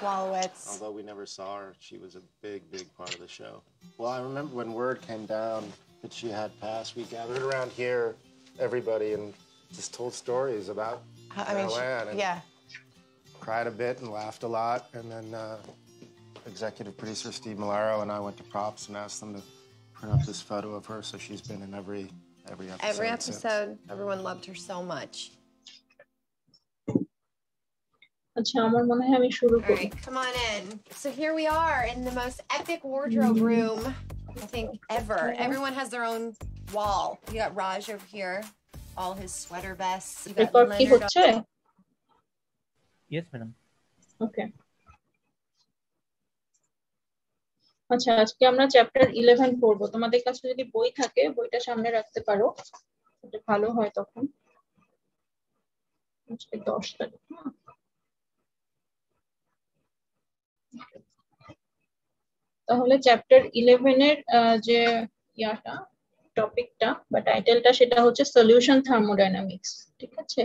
Wolowitz. Although we never saw her, she was a big part of the show. Well, I remember when word came down that she had passed, we gathered around here, everybody, and just told stories about Joanne. Yeah. Cried a bit and laughed a lot, and then executive producer Steve Malaro and I went to Props and asked them to print up this photo of her, so she's been in every episode. Every episode, everyone loved her so much. All right, come on in. So here we are in the most epic wardrobe room, I think, ever. Everyone has their own wall. You got Raj over here, all his sweater vests. You got Leonard. Yes, madam. Okay. আচ্ছা, আজকে আমরা chapter 11 পড়বো। তোমাদের কাছে যদি বই থাকে বইটা সামনে রাখতে পারো, এটা ভালো হয় তখন। আজকে 10 তারিখ। তাহলে চ্যাপ্টার 11 এর যে টপিকটা বা টাইটেলটা সেটা হচ্ছে সলিউশন থার্মোডাইনামিক্স। ঠিক আছে,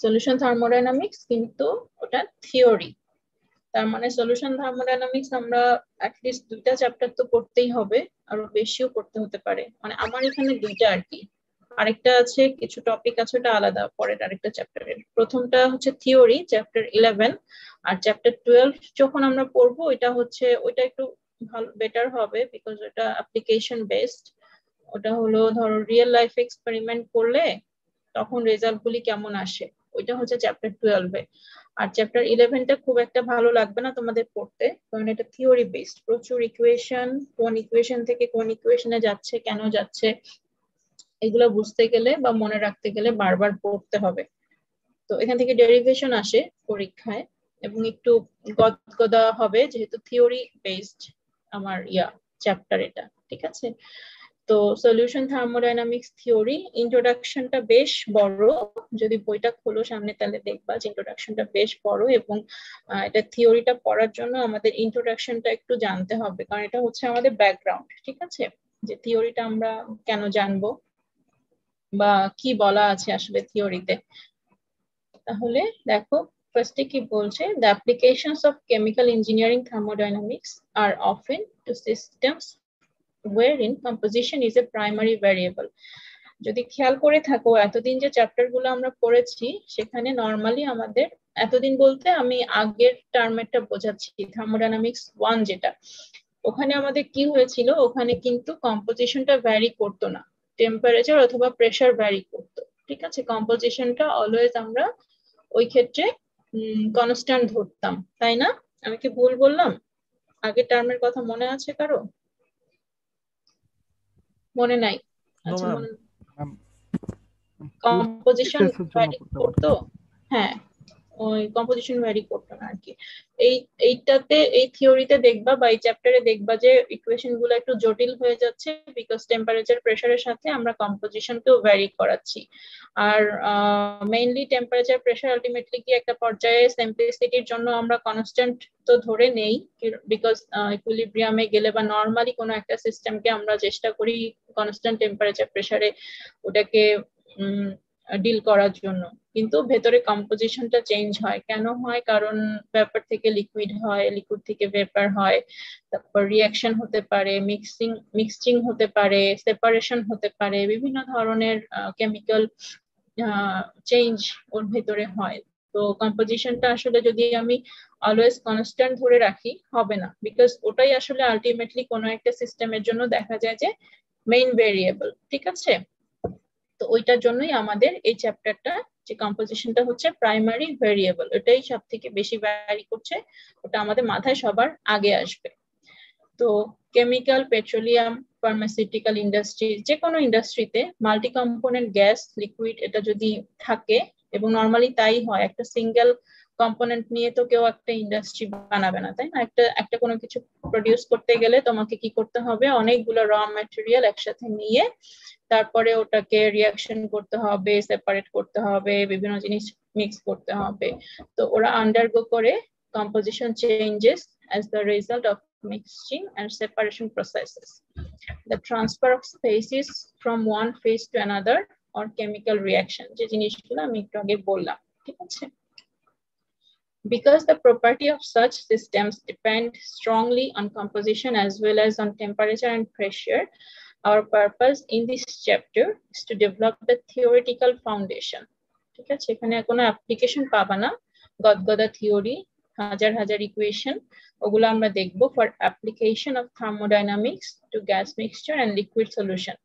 সলিউশন থার্মোডাইনামিক্স কিন্তু ওটা থিওরি। তার মানে সলিউশন থার্মোডাইনামিক্স আমরা অ্যাটলিস্ট 2টা চ্যাপ্টার তো পড়তেই হবে, আরো বেশিও পড়তে হতে পারে। মানে আমার এখানে 2টা আর কি, আরেকটা আছে কিছু টপিক আছে ওটা আলাদা পরের আরেকটা চ্যাপ্টারের। প্রথমটা হচ্ছে থিওরি চ্যাপ্টার 11, আর চ্যাপ্টার 12 যখন আমরা পড়বো ওইটা একটু ভালো বেটার হবে, বিকজ ওটা অ্যাপ্লিকেশন বেসড। ওটা হলো ধরো রিয়েল লাইফ এক্সপেরিমেন্ট করলে তখন রেজাল্ট গুলি কেমন আসে, ওইটা হচ্ছে চ্যাপ্টার 12 এ। আর চ্যাপ্টার 11টা খুব একটা ভালো লাগবে না তোমাদের পড়তে, কারণ এটা থিওরি বেসড, প্রচুর ইকুয়েশন, কোন ইকুয়েশন থেকে কোন ইকুয়েশনে যাচ্ছে, কেন যাচ্ছে, এগুলো বুঝতে গেলে বা মনে রাখতে গেলে বারবার পড়তে হবে। তো এখান থেকে ডেরিভেশন আসে পরীক্ষায় এবং একটু গদগদা হবে যেহেতু থিওরি বেসড আমার চ্যাপ্টার এটা। ঠিক আছে, তো সলিউশন থার্মোডাইনামিক্স থিওরি ইন্ট্রোডাকশনটা বেশ বড়, যদি বইটা খোলো সামনে তাহলে দেখবা যে ইন্ট্রোডাকশনটা বেশ বড়, এবং এটা থিওরিটা পড়ার জন্য আমাদের ইন্ট্রোডাকশনটা একটু জানতে হবে, কারণ এটা হচ্ছে আমাদের ব্যাকগ্রাউন্ড। ঠিক আছে, যে থিওরিটা আমরা কেন জানবো বা কি বলা আছে আসলে থিওরিতে। তাহলে দেখো ফার্স্টে কি বলছে, the applications of chemical engineering thermodynamics are often to systems wherein composition is a primary variable. যদি খেয়াল করে থাকো এতদিন যে চ্যাপ্টার গুলো আমরা পড়েছি সেখানে নরমালি আমাদের, এতদিন বলতে আমি আগের টার্মেরটা বোঝাচ্ছি, থার্মোডাইনামিক্স 1 যেটা, ওখানে আমাদের কি হয়েছিল, ওখানে কিন্তু কম্পোজিশনটা ভ্যারি করতো না, টেম্পারেচার অথবা প্রেসার ভ্যারি করতো। ঠিক আছে, কম্পোজিশনটা অলওয়েজ আমরা ওই ক্ষেত্রে কনস্ট্যান্ট ধরতাম, তাই না? আমি কি ভুল বললাম? আগের টার্মের কথা মনে আছে কারো? মনে নাই? আচ্ছা, কম্পোজিশন ভ্যারি করতো, হ্যাঁ ওই কম্পোজিশন ভ্যারি করতো না আর কি। এইটাতে এই থিওরিতে দেখবা বা এই চ্যাপ্টারে দেখবা যে ইকুয়েশন গুলো একটু জটিল হয়ে যাচ্ছে, বিকজ টেম্পারেচার প্রেসারের সাথে আমরা কম্পোজিশনকেও ভ্যারি করাচ্ছি। আর মেইনলি টেম্পারেচার প্রেসার আলটিমেটলি কি একটা পর্যায়ে সিম্পলিসিটির জন্য আমরা কনস্ট্যান্ট তো ধরে নেই, বিকজ ইকুইলিব্রিয়ামে গেলে বা নর্মালি কোনো একটা সিস্টেমকে আমরা চেষ্টা করি কনস্ট্যান্ট টেম্পারেচার প্রেসারে ওটাকে ডিল করার জন্য, কিন্তু ভেতরে কম্পোজিশনটা চেঞ্জ হয়। কেন হয়? কারণ ভেপার থেকে লিকুইড হয়, লিকুইড থেকে ভেপার হয়, তারপর রিঅ্যাকশন হতে পারে, মিক্সিং হতে পারে, সেপারেশন হতে পারে, বিভিন্ন ধরনের কেমিক্যাল চেঞ্জ ওর ভেতরে হয়। তো কম্পোজিশনটা আসলে যদি আমি অলওয়েজ কনস্ট্যান্ট ধরে রাখি হবে না, বিকজ ওটাই আসলে আলটিমেটলি কোনো একটা সিস্টেমের জন্য দেখা যায় যে মেইন ভেরিয়েবল। ঠিক আছে, তো ওইটার জন্যই আমাদের এই চ্যাপ্টারটা, যে কম্পোজিশনটা হচ্ছে প্রাইমারি ভেরিয়েবল, ওটাই সব থেকে বেশি ভ্যারি করছে, ওটা আমাদের মাথায় সবার আগে আসবে। তো কেমিক্যাল, পেট্রোলিয়াম, ফার্মাসিউটিক্যাল ইন্ডাস্ট্রি, যে কোনো ইন্ডাস্ট্রিতে মাল্টি কম্পোনেন্ট গ্যাস, লিকুইড এটা যদি থাকে, এবং নর্মালি তাই হয়, একটা সিঙ্গেল কম্পোনেন্ট নিয়ে তো কেউ একটা ইন্ডাস্ট্রি বানাবে না, তাই না? একটা কোনো কিছু প্রডিউস করতে গেলে তোমাকে কি করতে হবে, অনেকগুলো র ম্যাটেরিয়াল একসাথে নিয়ে তারপরে ওটাকে রিঅ্যাকশন করতে হবে, সেপারেট করতে হবে, বিভিন্ন জিনিস মিক্স করতে হবে। তো ওরা আন্ডারগো করে composition changes as the result of mixing and separation processes. The transfer of species from one phase to another or chemical reaction, যে জিনিসগুলো আমি একটু আগে বললাম। ঠিক আছে, Because the property of such systems depend strongly on composition as well as on temperature and pressure, our purpose in this chapter is to develop the theoretical foundation. ঠিক আছে, এখানে কোনো অ্যাপ্লিকেশন পাবা না, গদগদা থিওরি, হাজার হাজার ইকুয়েশন, ওগুলো আমরা দেখবো for application of thermodynamics to gas mixture and liquid solution.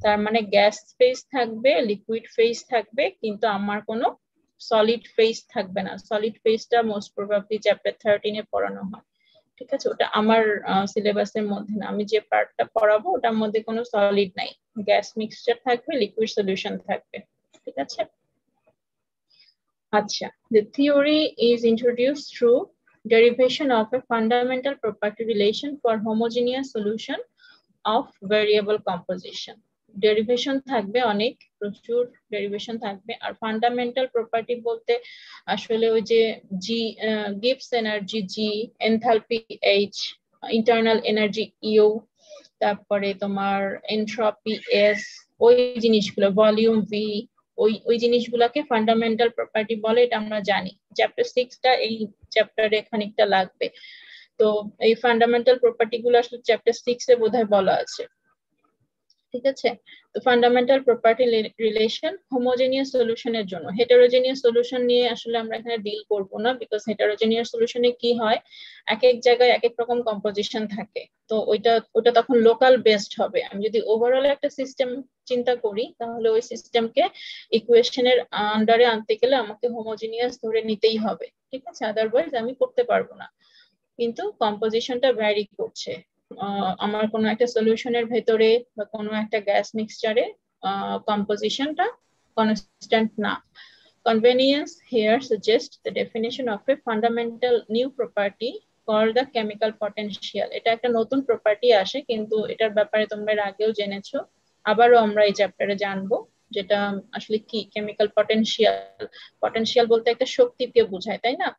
তার মানে গ্যাস ফেজ থাকবে, লিকুইড ফেজ থাকবে, কিন্তু আমার কোনো সলিড ফেজ থাকবে না। সলিড ফেজটা মোস্ট প্রবাবলি চ্যাপ্টার 13 এ পড়ানো হয়। ঠিক আছে, ওটা আমার সিলেবাসের মধ্যে না, আমি যে পার্টটা পড়াবো ওটার মধ্যে কোনো সলিড নাই, গ্যাস মিক্সচার থাকবে, লিকুইড সলিউশন থাকবে। ঠিক আছে, আচ্ছা, the theory is introduced through derivation of a fundamental property relation for homogeneous solution of variable composition. Derivation থাকবে অনেক, প্রচুর ডেরিভেশন থাকবে। আর ফান্ডামেন্টাল প্রপার্টি বলতে আসলে ওই যে G, Gibbs energy G, enthalpy H, internal energy U, তারপরে তোমার এনট্রপি এস, ওই জিনিসগুলো, ভলিউম ভি, ওই জিনিসগুলোকে ফান্ডামেন্টাল প্রপার্টি বলে, এটা আমরা জানি। চ্যাপ্টার 6টা এই চ্যাপ্টারে খানিকটা লাগবে। তো এই ফান্ডামেন্টাল প্রপার্টি গুলো আসলে চ্যাপ্টার 6 এ বোধহয় বলা আছে। ঠিক আছে, তো ফান্ডামেন্টাল প্রপার্টি রিলেশন হোমোজেনিয়াস সলিউশনের জন্য। হেটারোজেনিয়াস সলিউশন নিয়ে আসলে আমরা এখানে ডিল করব না, বিকজ হেটারোজেনিয়াস সলিউশনে কি হয়, এক এক জায়গায় এক এক রকম কম্পোজিশন থাকে, তো ওটা তখন লোকাল বেসড হবে। আমি যদি ওভারঅল একটা সিস্টেম চিন্তা করি, তাহলে ওই সিস্টেমকে ইকুয়েশনের আন্ডারে আনতে গেলে আমাকে হোমোজেনিয়াস ধরে নিতেই হবে। ঠিক আছে, আদারওয়াইজ আমি করতে পারবো না। কিন্তু কম্পোজিশনটা ভ্যারি করছে, আমার কোনো একটা সলিউশনের ভেতরে বা কোনো একটা গ্যাস মিক্সচারে কম্পোজিশনটা কনস্ট্যান্ট না। Convenience here suggests the definition of a fundamental new property called the chemical potential. এটা একটা নতুন প্রপার্টি আসে, কিন্তু এটার ব্যাপারে তোমরা এর আগেও জেনেছো, আবারও আমরা এই চ্যাপ্টারে জানবো, যেটা আসলে কি কেমিক্যাল পটেনশিয়াল। পটেনশিয়াল বলতে একটা শক্তিকে বোঝায়, তাই না?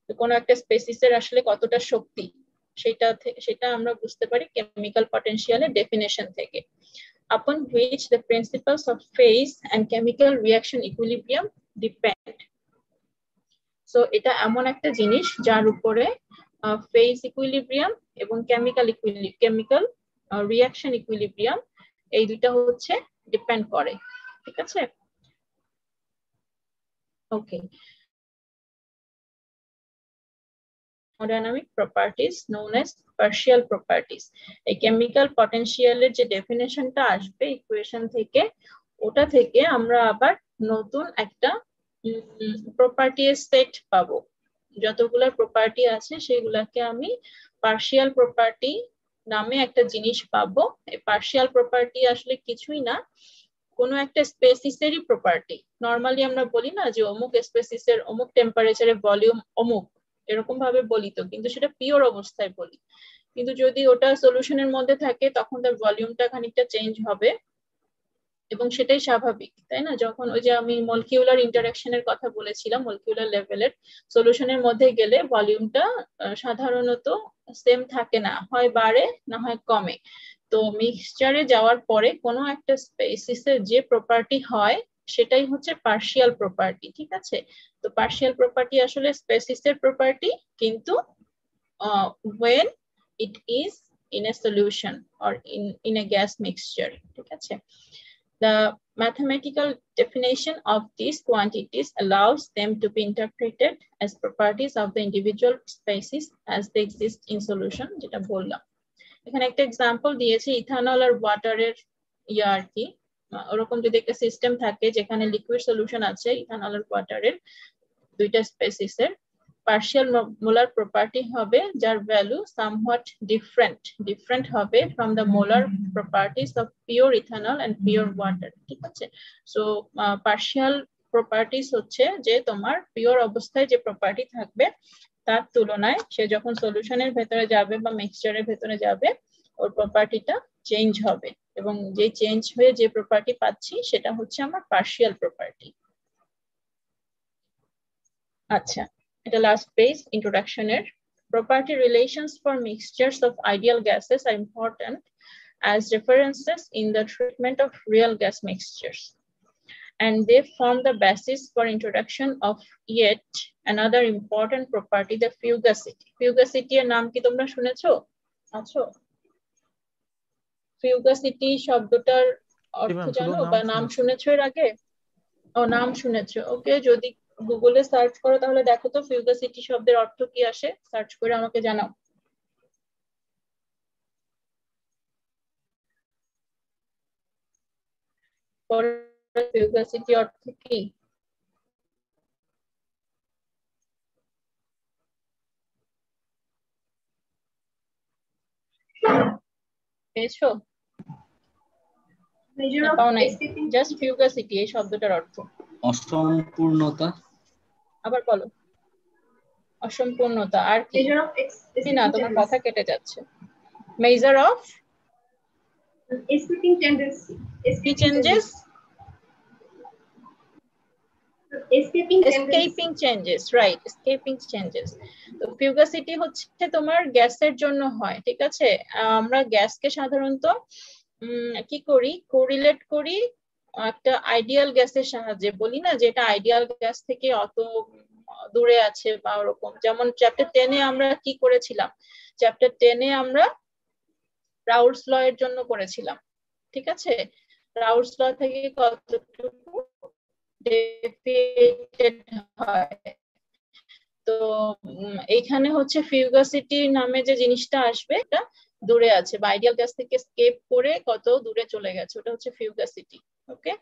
তো কোনো একটা স্পেসিসের আসলে কতটা শক্তি, সেটা আমরা বুঝতে পারি কেমিক্যাল পটেনশিয়ালের ডেফিনেশন থেকে। Upon which the principles of phase and chemical reaction equilibrium depend. So এটা এমন একটা জিনিস যার উপরে phase equilibrium এবং chemical reaction equilibrium এই দুইটা হচ্ছে ডিপেন্ড করে। ঠিক আছে, ওকে। Thermodynamic properties known as partial properties. এই কেমিক্যাল পটেনশিয়ালের যে ডেফিনেশনটা আসবে ইকুয়েশন থেকে, ওটা থেকে আমরা আবার নতুন একটা প্রপার্টির সেট পাবো। যতগুলো প্রপার্টি আছে সেগুলোকে আমি পার্শিয়াল প্রপার্টি নামে একটা জিনিস পাবো। এই পার্শিয়াল প্রপার্টি আসলে কিছুই না, কোনো একটা স্পেসিসেরই প্রপার্টি। নরমালি আমরা বলি না যে অমুক স্পেসিসের অমুক টেম্পারেচারে ভলিউম অমুক, এরকম ভাবে বলি তো, কিন্তু সেটা পিওর অবস্থায় বলি। কিন্তু যদি ওটা সলিউশনের মধ্যে থাকে তখন তার ভলিউমটা খানিকটা চেঞ্জ হবে, এবং সেটাই স্বাভাবিক, তাই না? যখন ওই যে আমি মলিকিউলার ইন্টারঅ্যাকশনের কথা বলেছিলাম, মলিকিউলার লেভেলের সলিউশনের মধ্যে গেলে ভলিউমটা সাধারণত সেম থাকে না, হয় বাড়ে না হয় কমে। তো মিক্সচারে যাওয়ার পরে কোনো একটা স্পেসিসের যে প্রপার্টি হয় সেটাই হচ্ছে পার্শিয়াল প্রপার্টি। ঠিক আছে, তো পার্শিয়াল প্রপার্টি আসলে স্পেসিসের প্রপার্টি, কিন্তু when it is in a solution or in a gas mixture. ঠিক আছে, the mathematical definition of these quantities allows them to be interpreted as properties of the individual species as they exist in solution, যেটা বললাম। এখানে একটা example দিয়েছে, ethanol আর ওয়াটারের আর কি, ওরকম যদি একটা সিস্টেম থাকে যেখানে লিকুইড সলিউশন আছে ইথানল আর ওয়াটারের দুইটা স্পেসিসের, partial molar property হবে যার ভ্যালু somewhat different হবে from the molar properties of pure ethanol and pure water. ঠিক আছে, সো partial properties হচ্ছে যে তোমার পিওর অবস্থায় যে প্রপার্টি থাকবে তার তুলনায় সে যখন সলিউশনের ভেতরে যাবে বা মিক্সচারের ভেতরে যাবে ওর প্রপার্টিটা চেঞ্জ হবে, এবং যে চেঞ্জ হয়ে যে প্রপার্টি পাচ্ছি সেটা হচ্ছে আমার পার্শিয়াল প্রপার্টি। আচ্ছা, এটা লাস্ট পেজ ইন্ট্রোডাকশনের। Property relations for mixtures of ideal gases are important as references in the treatment of real gas mixtures. and they form the basis for introduction of yet another important property, the fugacity. Fugacity এর নাম কি তোমরা শুনেছো? আছো? Fugacity শব্দটার অর্থ জানো বা নাম শুনেছো এর আগে? ও নাম শুনেছো, ওকে। যদি গুগলে সার্চ করো তাহলে দেখো তো ফিউগাসিটি শব্দের অর্থ কি আসে, সার্চ করে আমাকে জানাও। ফিউগাসিটি অর্থ কি? পেয়েছো? জাস্ট ফিউগাসিটি এই শব্দটার অর্থ অসম্পূর্ণতা। আবার বলো। অসম্পূর্ণতা। আর কি? না, তোমার কথা কেটে যাচ্ছে। Measure of escaping tendency. Escaping changes, right, escaping changes. তো ফিউগাসিটি হচ্ছে তোমার গ্যাসের জন্য হয়, ঠিক আছে। আমরা গ্যাসকে সাধারণত কি করি, কোরিলেট করি একটা আইডিয়াল গ্যাসের সাহায্যে। বলি না যে এটা আইডিয়াল গ্যাস থেকে অত দূরে আছে বা ওরকম। যেমন চ্যাপ্টার 10 এ আমরা কি করেছিলাম, চ্যাপ্টার 10 এ আমরা রাউলস ল এর জন্য করেছিলাম, ঠিক আছে। রাউলস ল থেকে কতটুকু ডেফিয়েটেড হয়। তো এইখানে হচ্ছে ফিউগাসিটি নামে যে জিনিসটা আসবে এটা দূরে আছে বা আইডিয়াল গ্যাস থেকে স্কেপ করে কত দূরে চলে গেছে, ওটা হচ্ছে ফিউগাসিটি। ওকে,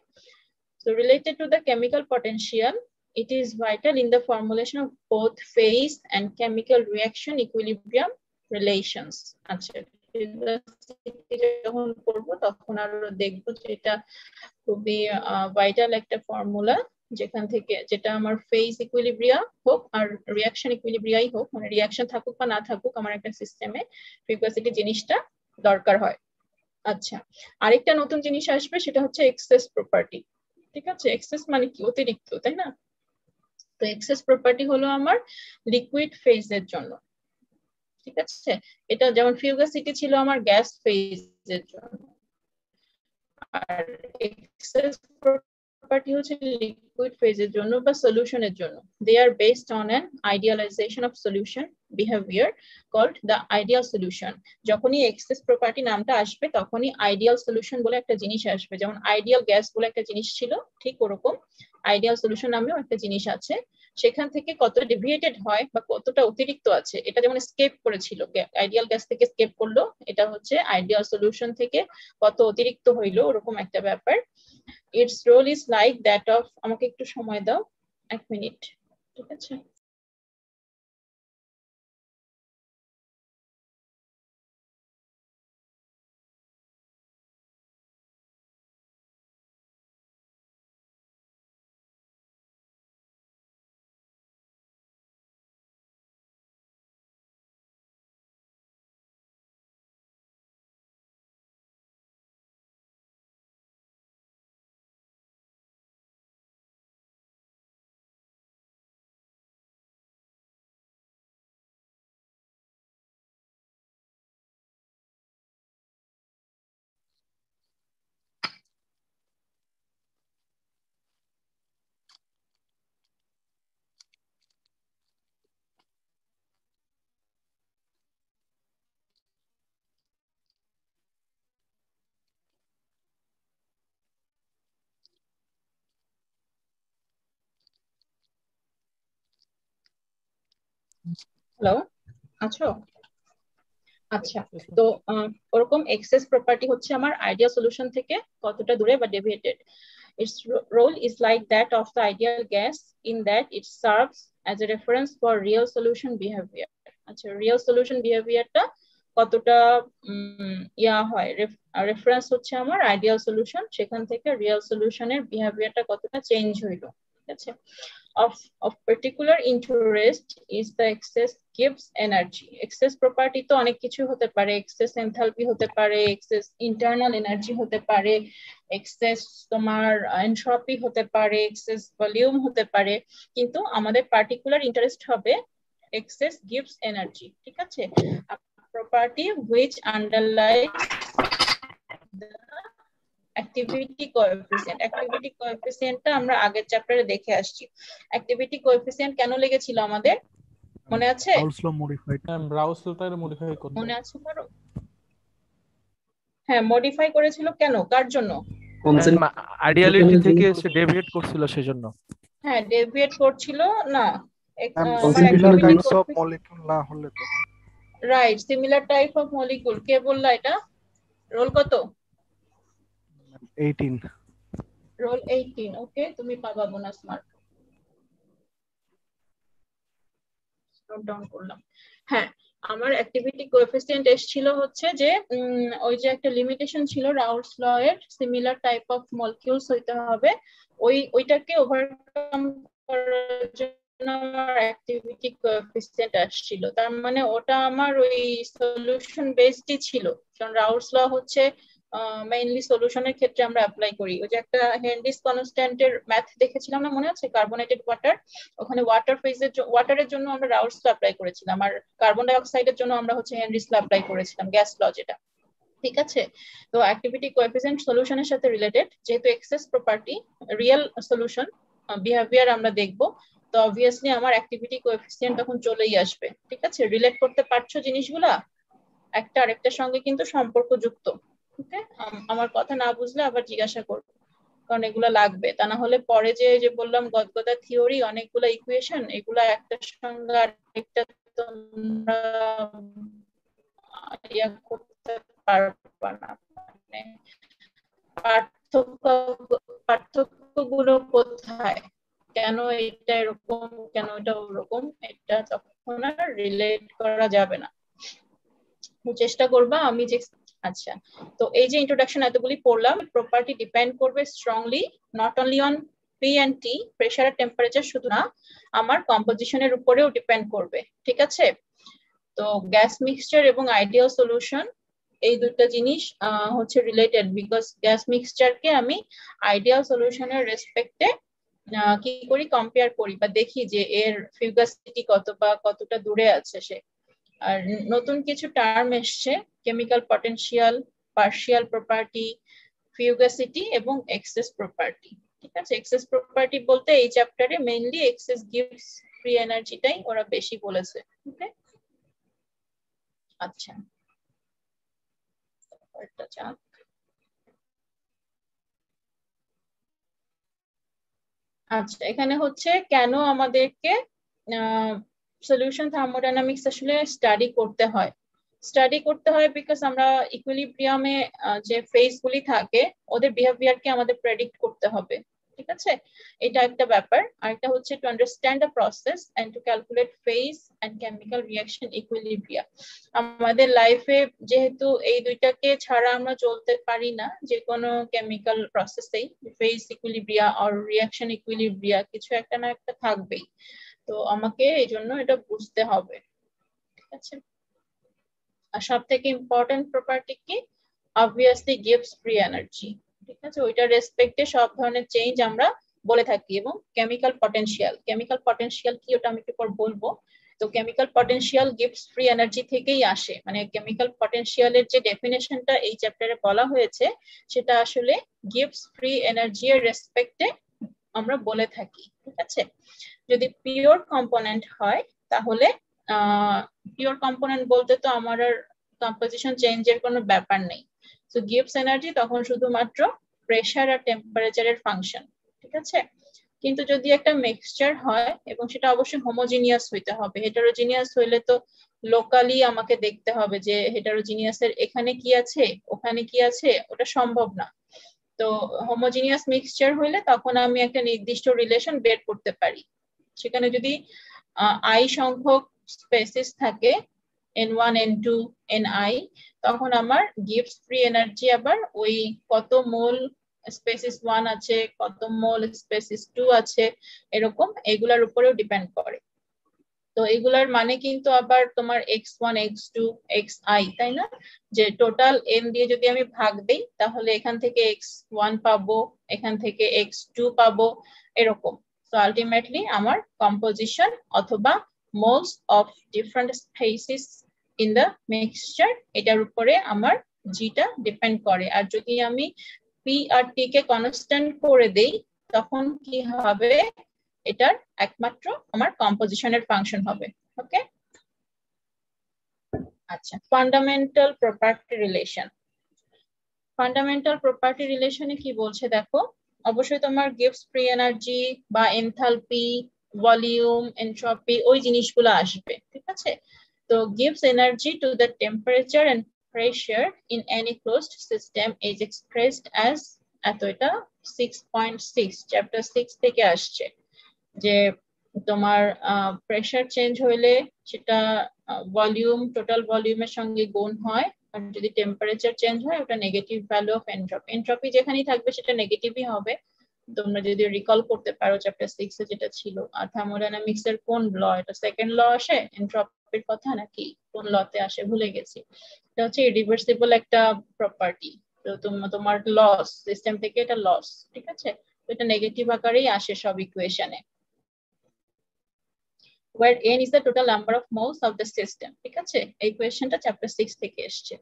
so related to the chemical potential, it is vital in the formulation of both phase and chemical reaction equilibrium relations. আচ্ছা, যখন করবো তখন আরো দেখবো যে এটা খুবই ভাইটাল একটা ফর্মুলা, যেখান থেকে যেটা আমার ফেজ ইকুইলিব্রিয়া হোক আর রিঅ্যাকশন ইকুইলিব্রিয়াই হোক, মানে রিঅ্যাকশন থাকুক বা না থাকুক, আমার একটা সিস্টেমে ফ্রিকোয়েন্সিটি জিনিসটা দরকার হয়। আচ্ছা, আরেকটা নতুন জিনিস আসবে, সেটা হচ্ছে এক্সেস প্রপার্টি। ঠিক আছে, এক্সেস মানে কি? অতিরিক্ত, তাই না? তো এক্সেস প্রপার্টি হলো আমার লিকুইড ফেজের জন্য, ঠিক আছে। এটা যেমন ফিউগাসিটি ছিল আমার গ্যাস ফেজের জন্য, আর এক্সেস প্রপার্টি হচ্ছে লিকুইড ফেজের জন্য বা সলিউশনের জন্য। They are based on an idealisation of solution behaviour called the ideal solution. যখনই এক্সেস প্রপার্টি নামটা আসবে তখনই আইডিয়াল সলিউশন বলে একটা জিনিস আসবে। যেমন আইডিয়াল গ্যাস বলে একটা জিনিস ছিল, ঠিক ওরকম আইডিয়াল সলিউশন নামেও একটা জিনিস আছে। সেখান থেকে কত ডেভিয়েটেড হয় বা কতটা অতিরিক্ত আছে, এটা যেমন স্কেপ করেছিল, আইডিয়াল গ্যাস থেকে স্কেপ করলো, এটা হচ্ছে আইডিয়াল সলিউশন থেকে কত অতিরিক্ত হইলো, ওরকম একটা ব্যাপার। Its role is like that of, আমাকে একটু সময় দাও, 1 মিনিট, ঠিক আছে। হ্যালো, আছো? আচ্ছা, তো ওরকম এক্সেস প্রপার্টি হচ্ছে আমার আইডিয়াল সলিউশন থেকে কতটা দূরে বা deviated. Its role is like that of the ideal gas in that it serves as a reference for real solution behavior. আচ্ছা, real solution behaviorটা কতটা ইয়া হয়, রেফারেন্স হচ্ছে আমার আইডিয়াল সলিউশন, সেখান থেকে রিয়েল সলিউশনের বিহেভিয়ারটা কতটা চেঞ্জ হইলো, ঠিক আছে। Of particular interest is the excess gives energy. Excess property তো অনেক কিছু হতে পারে, excess enthalpy হতে পারে, excess internal energy হতে পারে, excess তোমার entropy হতে পারে, excess volume হতে পারে, কিন্তু আমাদের particular interest হবে excess gives energy, ঠিক আছে। A property which underlies the activity কোএফিসিয়েন্টটা আমরা আগের চ্যাপ্টারে দেখে আসছি। অ্যাক্টিভিটি কোএফিসিয়েন্ট কেন লেগেছিল আমাদের মনে আছে? রাউলস ল মডিফাইড, রাউলস লটারে মডিফাই করতে মনে আছে কারো? হ্যাঁ, মডিফাই করেছিল কেন, কার জন্য? আইডিয়ালিটি থেকে সে ডেভিয়েট করছিল সেজন্য। হ্যাঁ, ডেভিয়েট করছিল না, সিমিলার টাইপস অফ মলিকিউল না হলে তো। Right, similar type of molecule. কে বললা এটা? রোল কত? 18। রোল 18। ওকে, তুমি পাবা বোনাস মার্ক। নোট ডাউন করলাম। হ্যাঁ, আমার অ্যাক্টিভিটি কোএফিসিয়েন্ট এসেছিল হচ্ছে যে ওই যে একটা লিমিটেশন ছিল রাউলস ল এর, সিমিলার টাইপ অফ মলিকিউলস হইতে হবে, ওইটাকে ওভারকাম করার জন্য আমার অ্যাক্টিভিটি কোএফিসিয়েন্ট আসছিল। তার মানে ওটা আমার ওই সলিউশন বেসডই ছিল, কারণ রাউলস ল হচ্ছে মেইনলি সলিউশনের ক্ষেত্রে আমরা অ্যাপ্লাই করি। ওই যে একটা হেনরিস কনস্ট্যান্টের ম্যাথ দেখেছিলাম না, মনে আছে? কার্বনেটেড ওয়াটার, ওখানে ওয়াটারের জন্য আমরা রাউলস ল অ্যাপ্লাই করেছিলাম, আর কার্বন ডাই অক্সাইডের জন্য আমরা হচ্ছে হেনরিস ল অ্যাপ্লাই করেছিলাম, গ্যাস ল যেটা। ঠিক আছে, তো অ্যাক্টিভিটি কোএফিসিয়েন্ট সলিউশনের সাথে রিলেটেড, যেহেতু excess property real solution behaviour আমরা দেখবো, তো অবভিয়াসলি আমার অ্যাক্টিভিটি কোএফিসিয়েন্ট তখন চলেই আসবে। ঠিক আছে, রিলেট করতে পারছো জিনিসগুলা? একটা আরেকটার সঙ্গে কিন্তু সম্পর্কযুক্ত। ওকে, আমার কথা না বুঝলে আবার জিজ্ঞাসা করবো, কারণ এগুলা লাগবে, তা না হলে পরে যে বললাম গদগদা থিওরি, অনেকগুলা ইকুয়েশন, এগুলা একটার সঙ্গে আরেকটা তোমরা ইয়া করতে পারবা না। মানে পার্থক্যগুলো কোথায়, কেন এটা এরকম, কেন এটা ওরকম, এটা তখন আর রিলেট করা যাবে না। চেষ্টা করবা আমি যে আচ্ছা, তো এই যে ইন্ট্রোডাকশন এতগুলি পড়লাম, প্রপার্টি ডিপেন্ড করবে strongly not only on P and T, pressure আর টেম্পারেচার শুধু না, আমার কম্পোজিশনের উপরেও ডিপেন্ড করবে। ঠিক আছে, তো গ্যাস মিক্সচার এবং আইডিয়াল সলিউশন এই দুটো জিনিস হচ্ছে রিলেটেড, বিকজ গ্যাস মিক্সচারকে আমি আইডিয়াল সলিউশনের রেসপেক্টে কি করি, কম্পেয়ার করি বা দেখি যে এর ফিউগাসিটি কত বা কতটা দূরে আছে সে। আর নতুন কিছু টার্ম এসছে, কেমিক্যাল পটেনশিয়াল, পার্শিয়াল প্রপার্টি, ফিউগাসিটি এবং এক্সেস প্রপার্টি। ঠিক আছে, এক্সেস প্রপার্টি বলতে এই চ্যাপ্টারে মেইনলি এক্সেস গিভস ফ্রি এনার্জিটাই ওরা বেশি বলেছে। ওকে, আচ্ছা, আচ্ছা, এখানে হচ্ছে কেন আমাদেরকে সলিউশন থার্মোডাইনামিক্স আসলে স্টাডি করতে হয়, বিকজ আমরা ইকুইলিব্রিয়ামে যে ফেজ গুলি থাকে ওদের বিহেভিয়ারকে আমাদের প্রেডিক্ট করতে হবে। ঠিক আছে, এটা একটা ব্যাপার। আর একটা হচ্ছে to understand the process and to calculate phase and chemical reaction equilibria. আমাদের লাইফে যেহেতু এই দুইটাকে ছাড়া আমরা চলতে পারি না, যে কোনো কেমিক্যাল প্রসেসেই ফেজ ইকুইলিব্রিয়া আর রিঅ্যাকশন ইকুইলিব্রিয়া কিছু একটা না একটা থাকবেই, তো আমাকে এই জন্য এটা বুঝতে হবে। ঠিক আছে, আর সব থেকে ইম্পর্টেন্ট প্রপার্টি কি, অবভিয়াসলি গিভস ফ্রি এনার্জি। ঠিক আছে, ওইটার রেসপেক্টে সব ধরনের চেঞ্জ আমরা বলে থাকি। এবং কেমিক্যাল পটেনশিয়াল কি ওটা আমি একটু পর বলবো। তো chemical potential gives free energy থেকেই আসে, মানে কেমিক্যাল পটেনশিয়ালের যে ডেফিনেশনটা এই চ্যাপ্টারে বলা হয়েছে সেটা আসলে গিভস ফ্রি এনার্জি এর রেসপেক্টে আমরা বলে থাকি। ঠিক আছে, যদি পিওর কম্পোনেন্ট হয় তাহলে পিওর কম্পোনেন্ট বলতে তো আমার আর কম্পোজিশন চেঞ্জের কোনো ব্যাপার নেই, তো গিভস এনার্জি তখন শুধুমাত্র প্রেসার আর টেম্পারেচারের ফাংশন। ঠিক আছে, কিন্তু যদি একটা মিক্সচার হয় এবং সেটা অবশ্যই হোমোজিনিয়াস হইতে হবে, হেটারোজিনিয়াস হইলে তো লোকালি আমাকে দেখতে হবে যে হেটারোজিনিয়াসের এখানে কি আছে ওখানে কি আছে, ওটা সম্ভব না। তো হোমোজিনিয়াস মিক্সচার হইলে তখন আমি একটা নির্দিষ্ট রিলেশন বের করতে পারি। সেখানে যদি আই সংখ্যক স্পেসিস থাকে n1 n2 ni, তখন আমার গিভস ফ্রি এনার্জি আবার ওই কত মোল স্পেসিস 1 আছে, কত মোল স্পেসিস 2 আছে, এরকম এগুলার উপরেও ডিপেন্ড করে। তো এগুলার মানে কিন্তু আবার তোমার x1 x2 xi, তাই না? যে টোটাল n দিয়ে যদি আমি ভাগ দেই তাহলে এখান থেকে x1 পাবো, এখান থেকে x2 পাবো, এরকম। তো আলটিমেটলি আমার কম্পোজিশন অথবা moles of different species in the mixture, এটার উপরে আমার জিটা ডিপেন্ড করে। আর যদি আমি পি আর টি কে কনস্ট্যান্ট করে দেই তখন কি হবে, এটার একমাত্র আমার কম্পোজিশনের ফাংশন হবে। ওকে, আচ্ছা, fundamental property relation. Fundamental property রিলেশনে কি বলছে দেখো, অবশ্যই তোমার গিভস ফ্রি এনার্জি বা এনথালপি, ভলিউম, এনট্রপি ওই জিনিসগুলো আসবে, ঠিক আছে। তো gives energy to the temperature and pressure in any closed system is expressed as, এত এটা 6.6 চ্যাপ্টার 6 থেকে আসছে, যে তোমার প্রেসার চেঞ্জ হইলে সেটা ভলিউম, টোটাল ভলিউমের সঙ্গে গুণ হয়, আর যদি টেম্পারেচার চেঞ্জ হয় ওটা negative value of entropy. Entropy যেখানেই থাকবে সেটা নেগেটিভই হবে। তোমরা যদি রিকল করতে পারো চ্যাপ্টার 6 এ যেটা ছিল। আর থার্মোডাইনামিক্স এর কোন ল, এটা সেকেন্ড ল আসে এনট্রপির কথা, নাকি কোন লতে আসে ভুলে গেছি। এটা হচ্ছে ইরিভার্সিবল একটা প্রপার্টি। তো তোমার লস, সিস্টেম থেকে এটা লস, ঠিক আছে। এটা নেগেটিভ আকারেই আসে সব ইকুয়েশনে, where n is the total number of moles of the system, ঠিক আছে। এই কোয়েশ্চেনটা চ্যাপ্টার 6 থেকে এসেছে।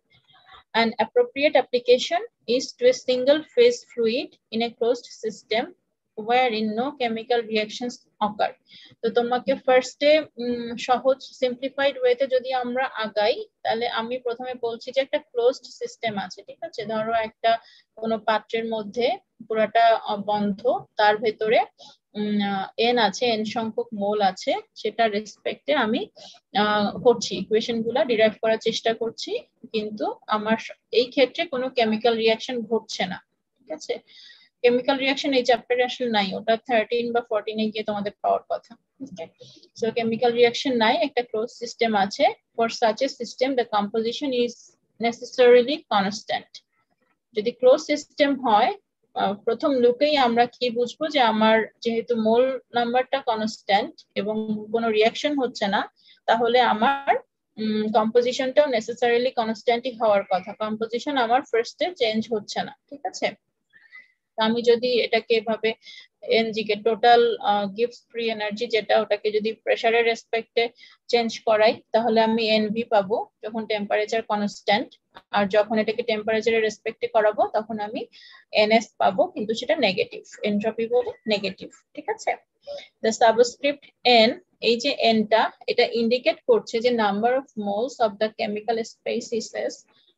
An appropriate application is to a single phase fluid in a closed system wherein no chemical reactions occur. তো তোমাকে ফার্স্টে সহজ সিম্পলিফাইড ওয়েতে যদি আমরা আগাই, তাহলে আমি প্রথমে বলছি যে একটা ক্লোজড সিস্টেম আছে, ঠিক আছে। ধরো একটা কোনো পাত্রের মধ্যে পুরোটা বন্ধ, তার ভেতরে এন আছে, এন সংখ্যক মোল আছে, সেটা রেসপেক্টে আমি করছি ইকুয়েশন গুলা ডিরাইভ করার চেষ্টা করছি, কিন্তু আমার এই ক্ষেত্রে কোনো কেমিক্যাল রিয়াকশন ঘটছে না, ঠিক আছে। কেমিক্যাল রিয়াকশন এই চ্যাপ্টারে আসলে নাই, ওটা 13 বা 14 এ গিয়ে তোমাদের পাওয়ার কথা। সো কেমিক্যাল রিয়াকশন নাই, একটা ক্লোজ সিস্টেম আছে। For such a system the composition is necessarily constant. যদি ক্লোজ সিস্টেম হয়, প্রথম লুকেই আমরা কি বুঝবো, যে আমার যেহেতু মোল নাম্বারটা কনস্ট্যান্ট এবং কোনো রিয়াকশন হচ্ছে না, তাহলে আমার কম্পোজিশনটাও নেসেসারিলি কনস্ট্যান্টই হওয়ার কথা। কম্পোজিশন আমার ফার্স্টে চেঞ্জ হচ্ছে না, ঠিক আছে। আমি যদি এটাকে এভাবে এনজি কে টোটাল গিভস ফ্রি এনার্জি যেটা, ওটাকে যদি প্রেসারের রেসপেক্টে চেঞ্জ করাই, তাহলে আমি এনভি পাবো যখন টেম্পারেচার কনস্ট্যান্ট, আর যখন এটাকে টেম্পারেচারের রেসপেক্টে করাবো তখন আমি এনএস পাবো, কিন্তু সেটা নেগেটিভ, এনট্রপি বলে নেগেটিভ, ঠিক আছে। দ্য সাবস্ক্রিপ্ট এন, এই যে এনটা, এটা ইন্ডিকেট করছে যে number of moles of the chemical species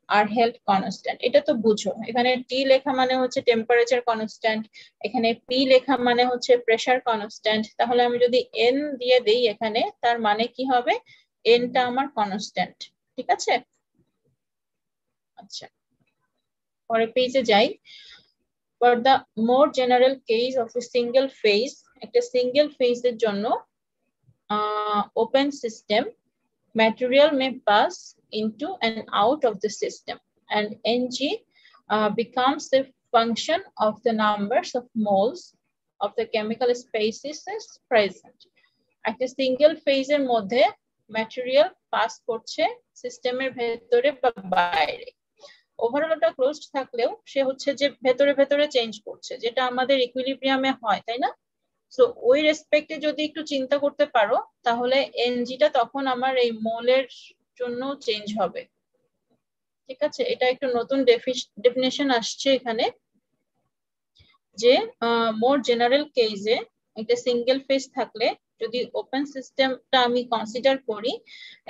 are held constant. এটা তো বুঝো, এখানে টি লেখা মানে হচ্ছে টেম্পারেচার কনস্ট্যান্ট, এখানে পি লেখা মানে হচ্ছে প্রেসার কনস্ট্যান্ট। তাহলে আমি যদি এন দিয়ে দেই এখানে, তার মানে কি হবে, এনটা আমার কনস্ট্যান্ট, ঠিক আছে। আচ্ছা, পরে পেজে যাই। For the more general case of a single phase, একটা সিঙ্গেল ফেজের জন্য open system, material may pass into and out of the system, and Ng becomes the function of the numbers of moles of the chemical species present. একটা single ফেজের মধ্যে material pass করছে সিস্টেমের ভেতরে বা বাইরে। ওভারঅল ওটা ক্লোজড থাকলেও সে হচ্ছে যে ভেতরে ভেতরে চেঞ্জ করছে, যেটা আমাদের ইকুইলিব্রিয়ামে হয়, তাই না। সো ওই রেসপেক্টে যদি একটু চিন্তা করতে পারো, তাহলে এনজিটা তখন আমার এই মোলের জন্য চেঞ্জ হবে, ঠিক আছে। এটা একটু নতুন ডেফিনেশন আসছে এখানে, যে মোর জেনারেল কেসে একটা সিঙ্গেল ফেজ থাকলে যদি ওপেন সিস্টেমটা আমি কনসিডার করি,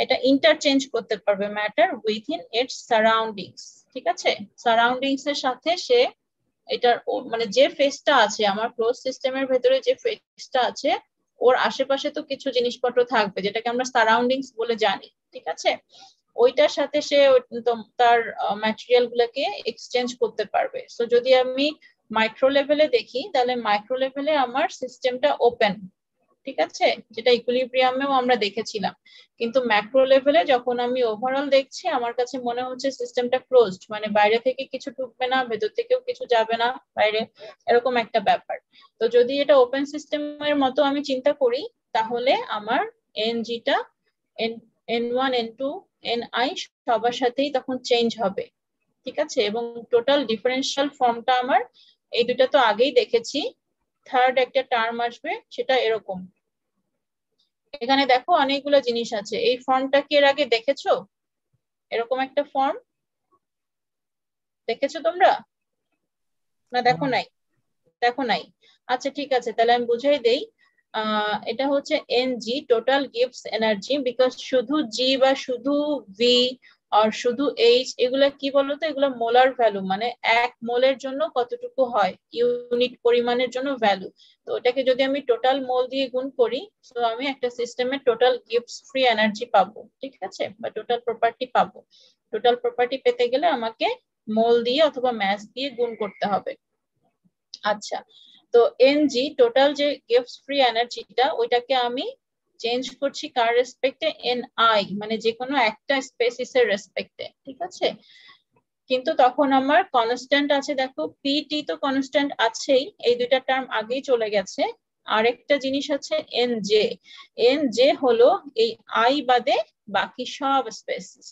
এটা ইন্টারচেঞ্জ করতে পারবে ম্যাটার উইথিন ইটস সারাউন্ডিংস, ঠিক আছে। সারাউন্ডিংস এর সাথে সে এটার মানে যে ফেজটা আছে আমার ক্লোজ সিস্টেমের ভেতরে, যে ফেজটা আছে ওর আশেপাশে তো কিছু জিনিসপত্র থাকবে যেটাকে আমরা সারাউন্ডিংস বলে জানি, ঠিক আছে। ওইটার সাথে সে তার ম্যাটেরিয়াল গুলোকে এক্সচেঞ্জ করতে পারবে। সো যদি আমি মাইক্রো লেভেলে দেখি, তাহলে মাইক্রো লেভেলে আমার সিস্টেমটা ওপেন, ঠিক আছে, যেটা ইকুইলিব্রিয়ামেও আমরা দেখেছিলাম। কিন্তু ম্যাক্রো লেভেলে যখন আমি ওভারঅল দেখছি, আমার কাছে মনে হচ্ছে সিস্টেমটা ক্লোজড, মানে বাইরে থেকে কিছু ঢুকবে না, ভেতর থেকেও কিছু যাবে না বাইরে, এরকম একটা ব্যাপার। তো যদি এটা ওপেন সিস্টেমের মতো আমি চিন্তা করি, তাহলে আমার এনজিটা N1 N2 Ni সবার সাথেই তখন চেঞ্জ হবে, ঠিক আছে। এবং টোটাল ডিফারেন্সিয়াল ফর্মটা আমার, এই দুটো তো আগেই দেখেছি, থার্ড একটা টার্ম আসবে সেটা এরকম। এখানে দেখো অনেকগুলো জিনিস আছে, এই ফর্মটা কি এর আগে দেখেছো? এরকম একটা ফর্ম দেখেছো তোমরা? না দেখো নাই? দেখো নাই? আচ্ছা ঠিক আছে, তাহলে আমি বুঝাই দেই। এটা হচ্ছে Ng total gives energy, because শুধু G বা শুধু V আর শুধু H এগুলা কি বলতো, এগুলা মোলার ভ্যালু, মানে এক মোলের জন্য কতটুকু হয়, ইউনিট পরিমাণের জন্য ভ্যালু। তো ওটাকে যদি আমি টোটাল মোল দিয়ে গুণ করি, তো আমি একটা সিস্টেমের টোটাল গিভস ফ্রি এনার্জি পাবো, ঠিক আছে, বা টোটাল প্রপার্টি পাবো। টোটাল প্রপার্টি পেতে গেলে আমাকে মোল দিয়ে অথবা ম্যাস দিয়ে গুণ করতে হবে। আচ্ছা, তো Ng টোটাল যে গিভস ফ্রি এনার্জিটা, ওইটাকে আমি চেঞ্জ করছি কার রেসপেক্টে, Ni, মানে যে কোনো একটা স্পেসিসের রেসপেক্টে, ঠিক আছে। কিন্তু তখন আমার কনস্ট্যান্ট আছে, দেখো পিটি তো কনস্ট্যান্ট আছেই, এই দুইটা টার্ম আগেই চলে গেছে। আরেকটা জিনিস আছে Nj। Nj হলো এই আই বাদে বাকি সব স্পেসিস,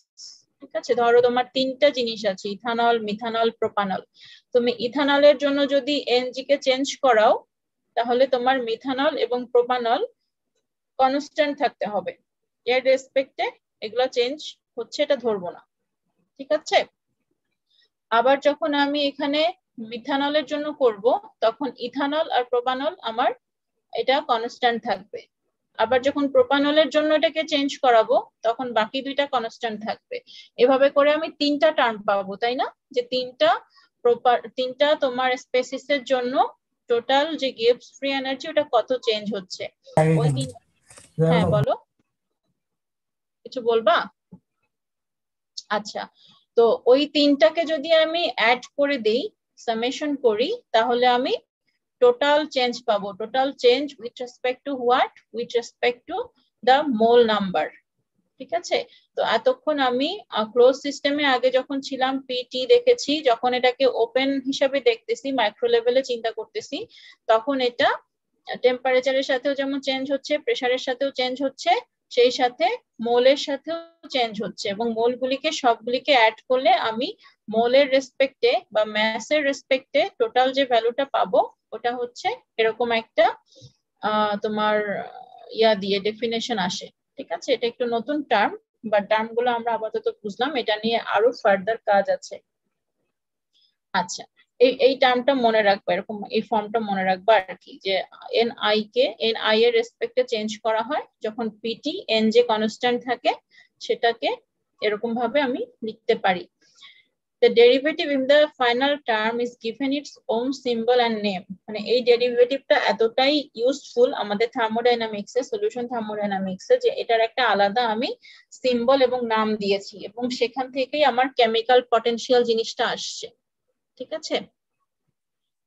ঠিক আছে। ধরো তোমার তিনটা জিনিস আছে, ইথানল, মিথানল, প্রোপানল। তুমি ইথানলের জন্য যদি Ng কে চেঞ্জ করাও, তাহলে তোমার মিথানল এবং প্রোপানল কনস্ট্যান্ট থাকতে হবে, এর রেসপেক্টে এগুলো চেঞ্জ হচ্ছে এটা ধরবো না, ঠিক আছে। আবার যখন আমি এখানে মিথানলের জন্য করব, তখন ইথানল আর প্রোপানল আমার এটা কনস্ট্যান্ট থাকবে। আবার যখন প্রোপানলের জন্য এটাকে চেঞ্জ করাবো, তখন বাকি দুইটা কনস্ট্যান্ট থাকবে। এভাবে করে আমি তিনটা টার্ম পাবো, তাই না, যে তিনটা তোমার স্পেসিসের জন্য টোটাল যে গিভস ফ্রি এনার্জি ওটা কত চেঞ্জ হচ্ছে। ওই হ্যাঁ বলো, কিছু বলবা? আচ্ছা, তো ওই তিনটাকে যদি আমি অ্যাড করে দেই, সামেশন করি, তাহলে আমি টোটাল চেঞ্জ পাবো। Total change with respect to what, with respect to the mole number, ঠিক আছে। তো এতক্ষণ আমি ক্লোজ সিস্টেমে আগে যখন ছিলাম পিটি দেখেছি, যখন এটাকে ওপেন হিসাবে দেখতেছি, মাইক্রো লেভেলে চিন্তা করতেছি, তখন এটা টেম্পারেচারের সাথেও যেমন চেঞ্জ হচ্ছে, প্রেসারের সাথেও চেঞ্জ হচ্ছে, সেই সাথে মোলের সাথেও চেঞ্জ হচ্ছে, এবং মোলগুলিকে সবগুলিকে অ্যাড করলে আমি মোলের রেসপেক্টে বা ম্যাসের রেসপেক্টে টোটাল যে ভ্যালুটা পাবো, ওটা হচ্ছে এরকম একটা তোমার ইয়া দিয়ে ডেফিনেশন আসে, ঠিক আছে। এটা একটু নতুন টার্ম, বা টার্ম গুলো আমরা আপাতত বুঝলাম, এটা নিয়ে আরো ফার্দার কাজ আছে। আচ্ছা, এই টার্মটা মনে রাখবা, এরকম এই ফর্মটা মনে রাখবা আর কি, যে Ni এর রেসপেক্টে চেঞ্জ করা হয় যখন পিটি Nj কনস্ট্যান্ট থাকে, সেটাকে এরকম ভাবে আমি লিখতে পারি। The derivative in the final term is given its own symbol and name. মানে এই ডেরিভেটিভটা এতটাই ইউজফুল আমাদের থার্মোডাইনামিক্স এ, সলিউশন থার্মোডাইনামিক্স এ, যে এটার একটা আলাদা আমি সিম্বল এবং নাম দিয়েছি, এবং সেখান থেকেই আমার কেমিক্যাল পটেনশিয়াল জিনিসটা আসছে, ঠিক আছে।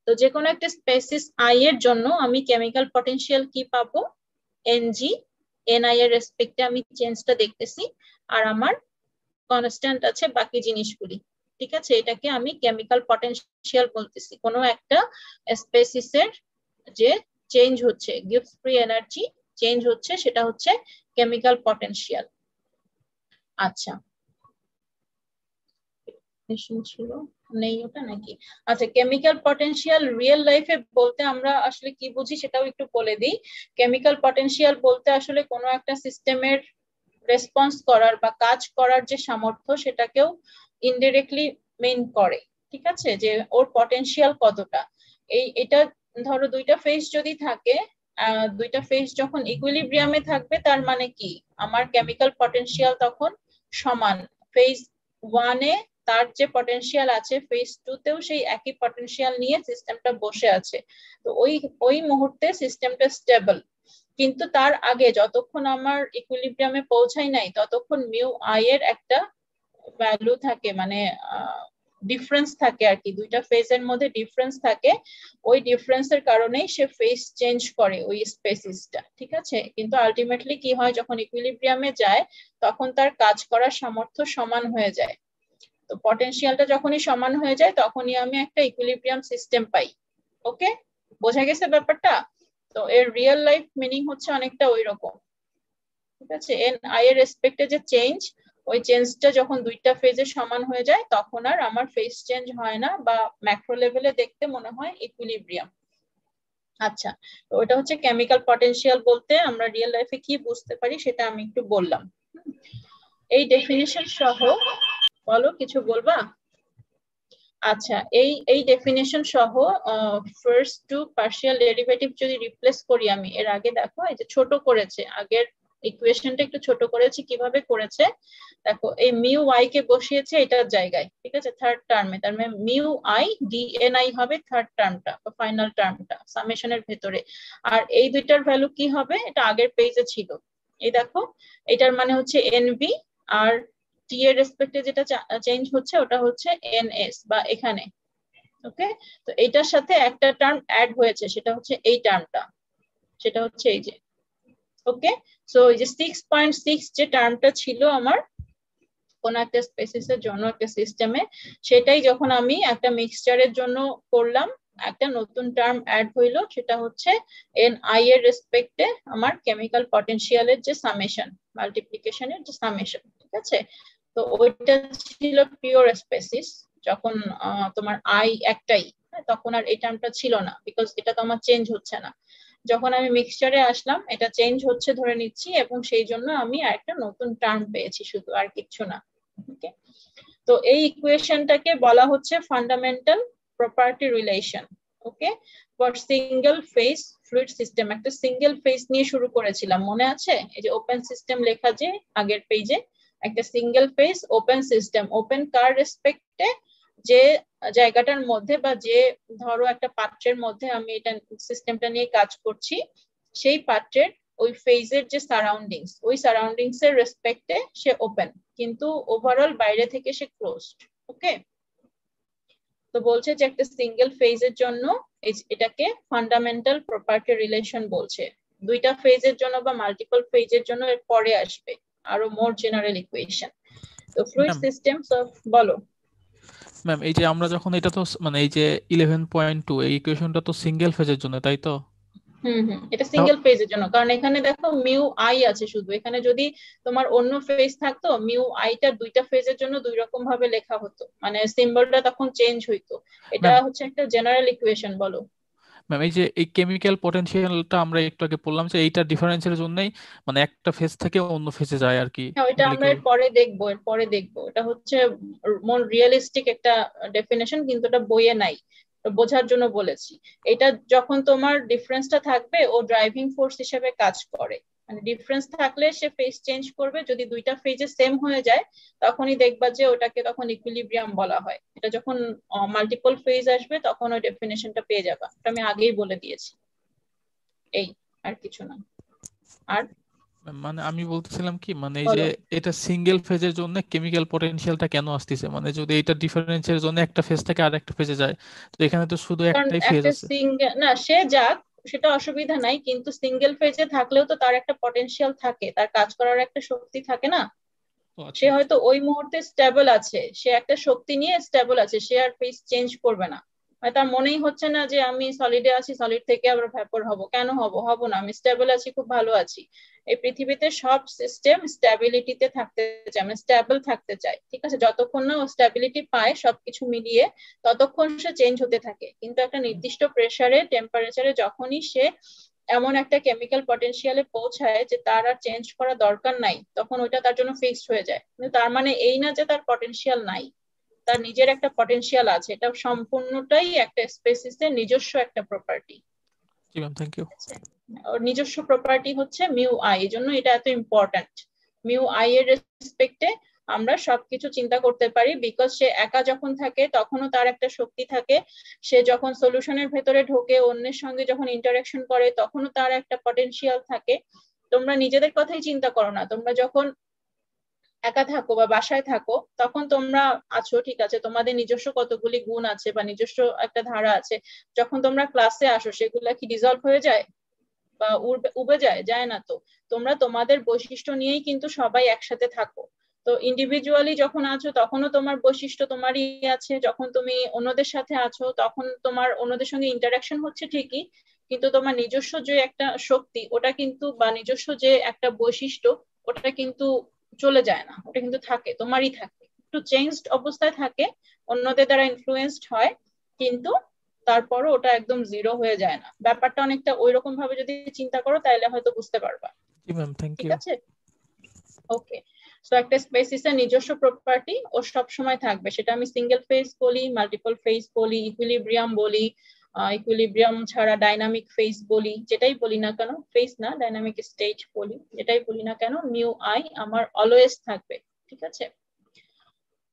তো যে কোনো একটা স্পেসিস আই এর জন্য আমি কেমিক্যাল পটেনশিয়াল কি পাবো, Ng, Ni এর রেসপেক্টে আমি চেঞ্জটা দেখতেছি, আর আমার কনস্ট্যান্ট আছে বাকি জিনিসগুলি, ঠিক আছে। এটাকে আমি কেমিক্যাল পটেনশিয়াল বলতেছি, কোনো একটা স্পেসিসের যে চেঞ্জ হচ্ছে, গিভস ফ্রি এনার্জি চেঞ্জ হচ্ছে, সেটা হচ্ছে কেমিক্যাল পটেনশিয়াল। আচ্ছা, ছিল নেই ওটা নাকি? আচ্ছা, কেমিক্যাল পটেনশিয়াল রিয়েল লাইফে বলতে আমরা আসলে কি বুঝি সেটাও একটু বলে দিই। কেমিক্যাল পটেনশিয়াল বলতে আসলে কোনো একটা সিস্টেমের রেসপন্স করার বা কাজ করার যে সামর্থ্য, সেটাকেও ইনডিরেক্টলি মেইন করে, ঠিক আছে, যে ওর পটেনশিয়াল কতটা। এটা ধরো দুইটা ফেজ যদি থাকে, দুইটা ফেজ যখন ইকুইলিব্রিয়ামে থাকবে, তার মানে কি আমার কেমিক্যাল পটেনশিয়াল তখন সমান। ফেজ 1 এ তার যে পটেনশিয়াল আছে, ফেজ 2 তেও সেই একই পটেনশিয়াল নিয়ে সিস্টেমটা বসে আছে। তো ওই মুহূর্তে সিস্টেমটা স্টেবল। কিন্তু তার আগে যতক্ষণ আমার ইকুইলিব্রিয়ামে পৌঁছাই নাই, ততক্ষণ মিউ আই এর একটা ভ্যালু থাকে, মানে ডিফারেন্স থাকে আর কি, দুইটা ফেজের মধ্যে ডিফারেন্স থাকে। ওই ডিফারেন্সের কারণেই সে ফেজ চেঞ্জ করে ওই স্পেসিসটা, ঠিক আছে। কিন্তু আলটিমেটলি কি হয়, যখন ইকুইলিব্রিয়ামে যায়, তখন তার কাজ করার সামর্থ্য সমান হয়ে যায়। তো পটেনশিয়ালটা যখনই সমান হয়ে যায়, তখনই আমি একটা ইকুইলিব্রিয়াম সিস্টেম পাই। ওকে, বোঝা গেছে ব্যাপারটা? তো এর রিয়েল লাইফ মিনিং হচ্ছে অনেকটা ওই রকম, ঠিক আছে। Ni এর রেসপেক্টে যে চেঞ্জ, ওই চেঞ্জটা যখন দুইটা ফেজে সমান হয়ে যায়, তখন আর আমার ফেজ চেঞ্জ হয় না, বা ম্যাক্রো লেভেলে দেখতে মনে হয় ইকুইলিব্রিয়াম। আচ্ছা, তো ওটা হচ্ছে কেমিক্যাল পটেনশিয়াল বলতে আমরা রিয়েল লাইফে কি বুঝতে পারি সেটা আমি একটু বললাম। এই ডেফিনিশন সহ বলো, কিছু বলবা? আচ্ছা, এই ডেফিনেশন সহ ফার্স্ট টু পার্শিয়াল ডেরিভেটিভ যদি রিপ্লেস করি আমি, এর আগে দেখো এই যে ছোট করেছে, আগের ইকুয়েশনটা একটু ছোট করেছি, কিভাবে করেছে দেখো, এই মিউ আই কে বসিয়েছে এটার জায়গায়, ঠিক আছে, থার্ড টার্মে, তার মানে মিউ আই ডিএনআই হবে থার্ড টার্মটা বা ফাইনাল টার্মটা সামেশনের ভেতরে। আর এই দুইটার ভ্যালু কি হবে, এটা আগের পেজে ছিল, এই দেখো, এটার মানে হচ্ছে এনভি, আর টি এর রেসপেক্টে যেটা চেঞ্জ হচ্ছে ওটা হচ্ছে এনএস বা এখানে, ওকে। তো এটার সাথে একটা টার্ম অ্যাড হয়েছে, সেটা হচ্ছে এই টার্মটা, সেটা হচ্ছে এই যে, ওকে। সো এই যে 6.6 যে টার্মটা ছিল আমার কোন একটা স্পেসিসের জন্য একটা সিস্টেমে, সেটাই যখন আমি একটা মিক্সচারের জন্য করলাম, একটা নতুন টার্ম অ্যাড হইলো, সেটা হচ্ছে এন আই এর রেসপেক্টে আমার কেমিক্যাল পটেনশিয়ালের যে সামেশন, মাল্টিপ্লিকেশনের যে সামেশন, ঠিক আছে। তো ওইটা ছিল পিওর স্পেসিস, যখন তোমার আই একটাই, তখন আর এই টার্মটা ছিল না, বিকজ এটা তো আমার চেঞ্জ হচ্ছে না। যখন আমি মিক্সচারে আসলাম, এটা চেঞ্জ হচ্ছে ধরে নিচ্ছি, এবং সেই জন্য আমি আরেকটা নতুন টার্ম পেয়েছি শুধু, আর কিছু না, ওকে। তো এই ইকুয়েশনটাকে বলা হচ্ছে fundamental property relation, okay, for single phase fluid system. একটা সিঙ্গেল ফেজ নিয়ে শুরু করেছিলাম, মনে আছে, এই যে ওপেন সিস্টেম লেখা যে আগের পেজে, একটা single phase open system, open কার রেসপেক্টে, যে জায়গাটার মধ্যে বা যে ধরো একটা পাত্রের মধ্যে আমি এটা সিস্টেমটা নিয়ে কাজ করছি, সেই পাত্রের ওই ফেজের যে সারাউন্ডিংস, ওই সারাউন্ডিংস এর রেসপেক্টে সে ওপেন, কিন্তু ওভারঅল বাইরে থেকে সে ক্লোজড, ওকে। তো বলছে যে একটা সিঙ্গেল ফেজের জন্য এটাকে ফান্ডামেন্টাল প্রপার্টি রিলেশন বলছে, দুইটা ফেজের জন্য বা মাল্টিপল ফেজের জন্য এর পরে আসবে আরো মোর জেনারেল ইকুয়েশন। তো ফ্লুইড সিস্টেমস অফ, বলো ম্যাম, এই যে আমরা যখন এটা তো মানে এই যে 11.2 এই ইকুয়েশনটা তো সিঙ্গেল ফেজের জন্য, তাই তো? এটা সিঙ্গেল ফেজের জন্য, কারণ এখানে দেখো মিউ আই আছে শুধু, এখানে যদি তোমার অন্য ফেজ থাকতো, মিউ আইটা দুইটা ফেজের জন্য দুই রকম ভাবে লেখা হতো, মানে সিম্বলটা তখন চেঞ্জ হইতো। এটা ম্যাম, হচ্ছে একটা জেনারেল ইকুয়েশন, বলো। ম্যাম এই যে এই কেমিক্যাল পটেনশিয়ালটা আমরা একটু আগে বললাম যে এইটা ডিফারেন্সের জন্যই মানে একটা ফেজ থেকে অন্য ফেজে যায় আর কি, হ্যাঁ, ওইটা আমরা মলিকিউল। এর পরে দেখবো, এর পরে দেখবো, এটা হচ্ছে মোর রিয়েলিস্টিক একটা ডেফিনেশন, কিন্তু এটা বইয়ে নাই, বোঝার জন্য বলেছি। এটা যখন তোমার ডিফারেন্সটা থাকবে, ও ড্রাইভিং ফোর্স হিসেবে কাজ করে, মানে ডিফারেন্স থাকলে সে ফেজ চেঞ্জ করবে, যদি দুইটা ফেজে সেম হয়ে যায় তখনই দেখবা যে ওটাকে তখন ইকুইলিব্রিয়াম বলা হয়। এটা যখন মাল্টিপল ফেজ আসবে তখন ওই ডেফিনেশনটা পেয়ে যাবা, এটা আমি আগেই বলে দিয়েছি। এই, আর কিছু না। আর মানে আমি বলতেছিলাম কি, মানে এই যে বলো, এটা সিঙ্গেল ফেজের জন্য কেমিক্যাল পটেনশিয়ালটা কেন আসতেছে, মানে যদি এটা ডিফারেন্সের জন্য একটা ফেজ থেকে আর একটা ফেজে যায়, তো এখানে তো শুধু কারণ একটাই ফেজ একটা আছে। সিঙ্গেল না, সে যাক, সেটা অসুবিধা নাই, কিন্তু সিঙ্গেল ফেজে থাকলেও তো তার একটা পটেনশিয়াল থাকে, তার কাজ করার একটা শক্তি থাকে না। ও আচ্ছা সে আচ্ছা। হয়তো ওই মুহূর্তে স্টেবল আছে, সে একটা শক্তি নিয়ে স্টেবল আছে, সে আর ফেজ চেঞ্জ করবে না। মানে তার মনেই হচ্ছে না যে আমি সলিডে আছি, সলিড থেকে আবার ভ্যাপর হব, কেন হব না, আমি স্টেবল আছি, খুব ভালো আছি। এই পৃথিবীতে সব সিস্টেম স্টেবিলিটিতে থাকতে চায়, মানে স্টেবল থাকতে চায়, ঠিক আছে, যতক্ষণ না ও স্টেবিলিটি পায় সবকিছু মিলিয়ে, ততক্ষণ সে চেঞ্জ হতে থাকে। কিন্তু একটা নির্দিষ্ট প্রেসারে, টেম্পারেচারে যখনই সে এমন একটা কেমিক্যাল পটেনশিয়ালে পৌঁছায় যে তার আর চেঞ্জ করা দরকার নাই, তখন ওইটা তার জন্য ফিক্সড হয়ে যায়। কিন্তু তার মানে এই না যে তার পটেনশিয়াল নাই, তার নিজের একটা পটেনশিয়াল আছে, এটা সম্পূর্ণটাই একটা স্পেসিসের নিজস্ব একটা প্রপার্টি। জি ম্যাম, থ্যাংক ইউ। ওর নিজস্ব প্রপার্টি হচ্ছে মিউ আই, এই জন্য এটা এত ইম্পর্ট্যান্ট। মিউ আই এর রেসপেক্টে আমরা সবকিছু চিন্তা করতে পারি, বিকজ সে একা যখন থাকে তখনও তার একটা শক্তি থাকে, সে যখন সলিউশনের ভেতরে ঢোকে, অন্যের সঙ্গে যখন ইন্টারাকশন করে, তখনও তার একটা পটেনশিয়াল থাকে। তোমরা নিজেদের কথাই চিন্তা করো না, তোমরা যখন একা থাকো বা বাসায় থাকো, তখন তোমরা আছো, ঠিক আছে, তোমাদের নিজস্ব কতগুলি গুণ আছে বা নিজস্ব একটা ধারা আছে, যখন তোমরা ক্লাসে আসো সেগুলা কি ডিজলভ হয়ে যায় বা উবে যায়? যায় না তো। তোমরা তোমাদের বৈশিষ্ট্য নিয়েই কিন্তু সবাই একসাথে থাকো। তো ইন্ডিভিজুয়ালি যখন আছো তখনও তোমার বৈশিষ্ট্য তোমারই আছে, যখন তুমি অন্যদের সাথে আছো তখন তোমার অন্যদের সঙ্গে ইন্টারাকশন হচ্ছে ঠিকই, কিন্তু তোমার নিজস্ব যে একটা শক্তি ওটা কিন্তু, বা নিজস্ব যে একটা বৈশিষ্ট্য, ওটা কিন্তু চলে যায় না, ওটা কিন্তু থাকে, তোমারই থাকে, একটু চেঞ্জড অবস্থায় থাকে, অন্যদের দ্বারা ইনফ্লুয়েন্সড হয়, কিন্তু তারপরও ওটা একদম জিরো হয়ে যায় না। ব্যাপারটা অনেকটা ওইরকম ভাবে যদি চিন্তা করো তাহলে হয়তো বুঝতে পারবা। জি ম্যাম, থ্যাংক ঠিক ইউ। আছে, ওকে। সো একটা স্পেসিসের নিজস্ব প্রপার্টি ও সব সময় থাকবে, সেটা আমি সিঙ্গেল ফেজ বলি, মাল্টিপল ফেজ বলি, ইকুইলিব্রিয়াম বলি, ইকুইলিব্রিয়াম ছাড়া ডাইনামিক ফেজ বলি, যেটাই বলি না কেন, ফেজ না ডাইনামিক স্টেট বলি, যেটাই বলি না কেন, মিউ আই আমার অলওয়েজ থাকবে, ঠিক আছে।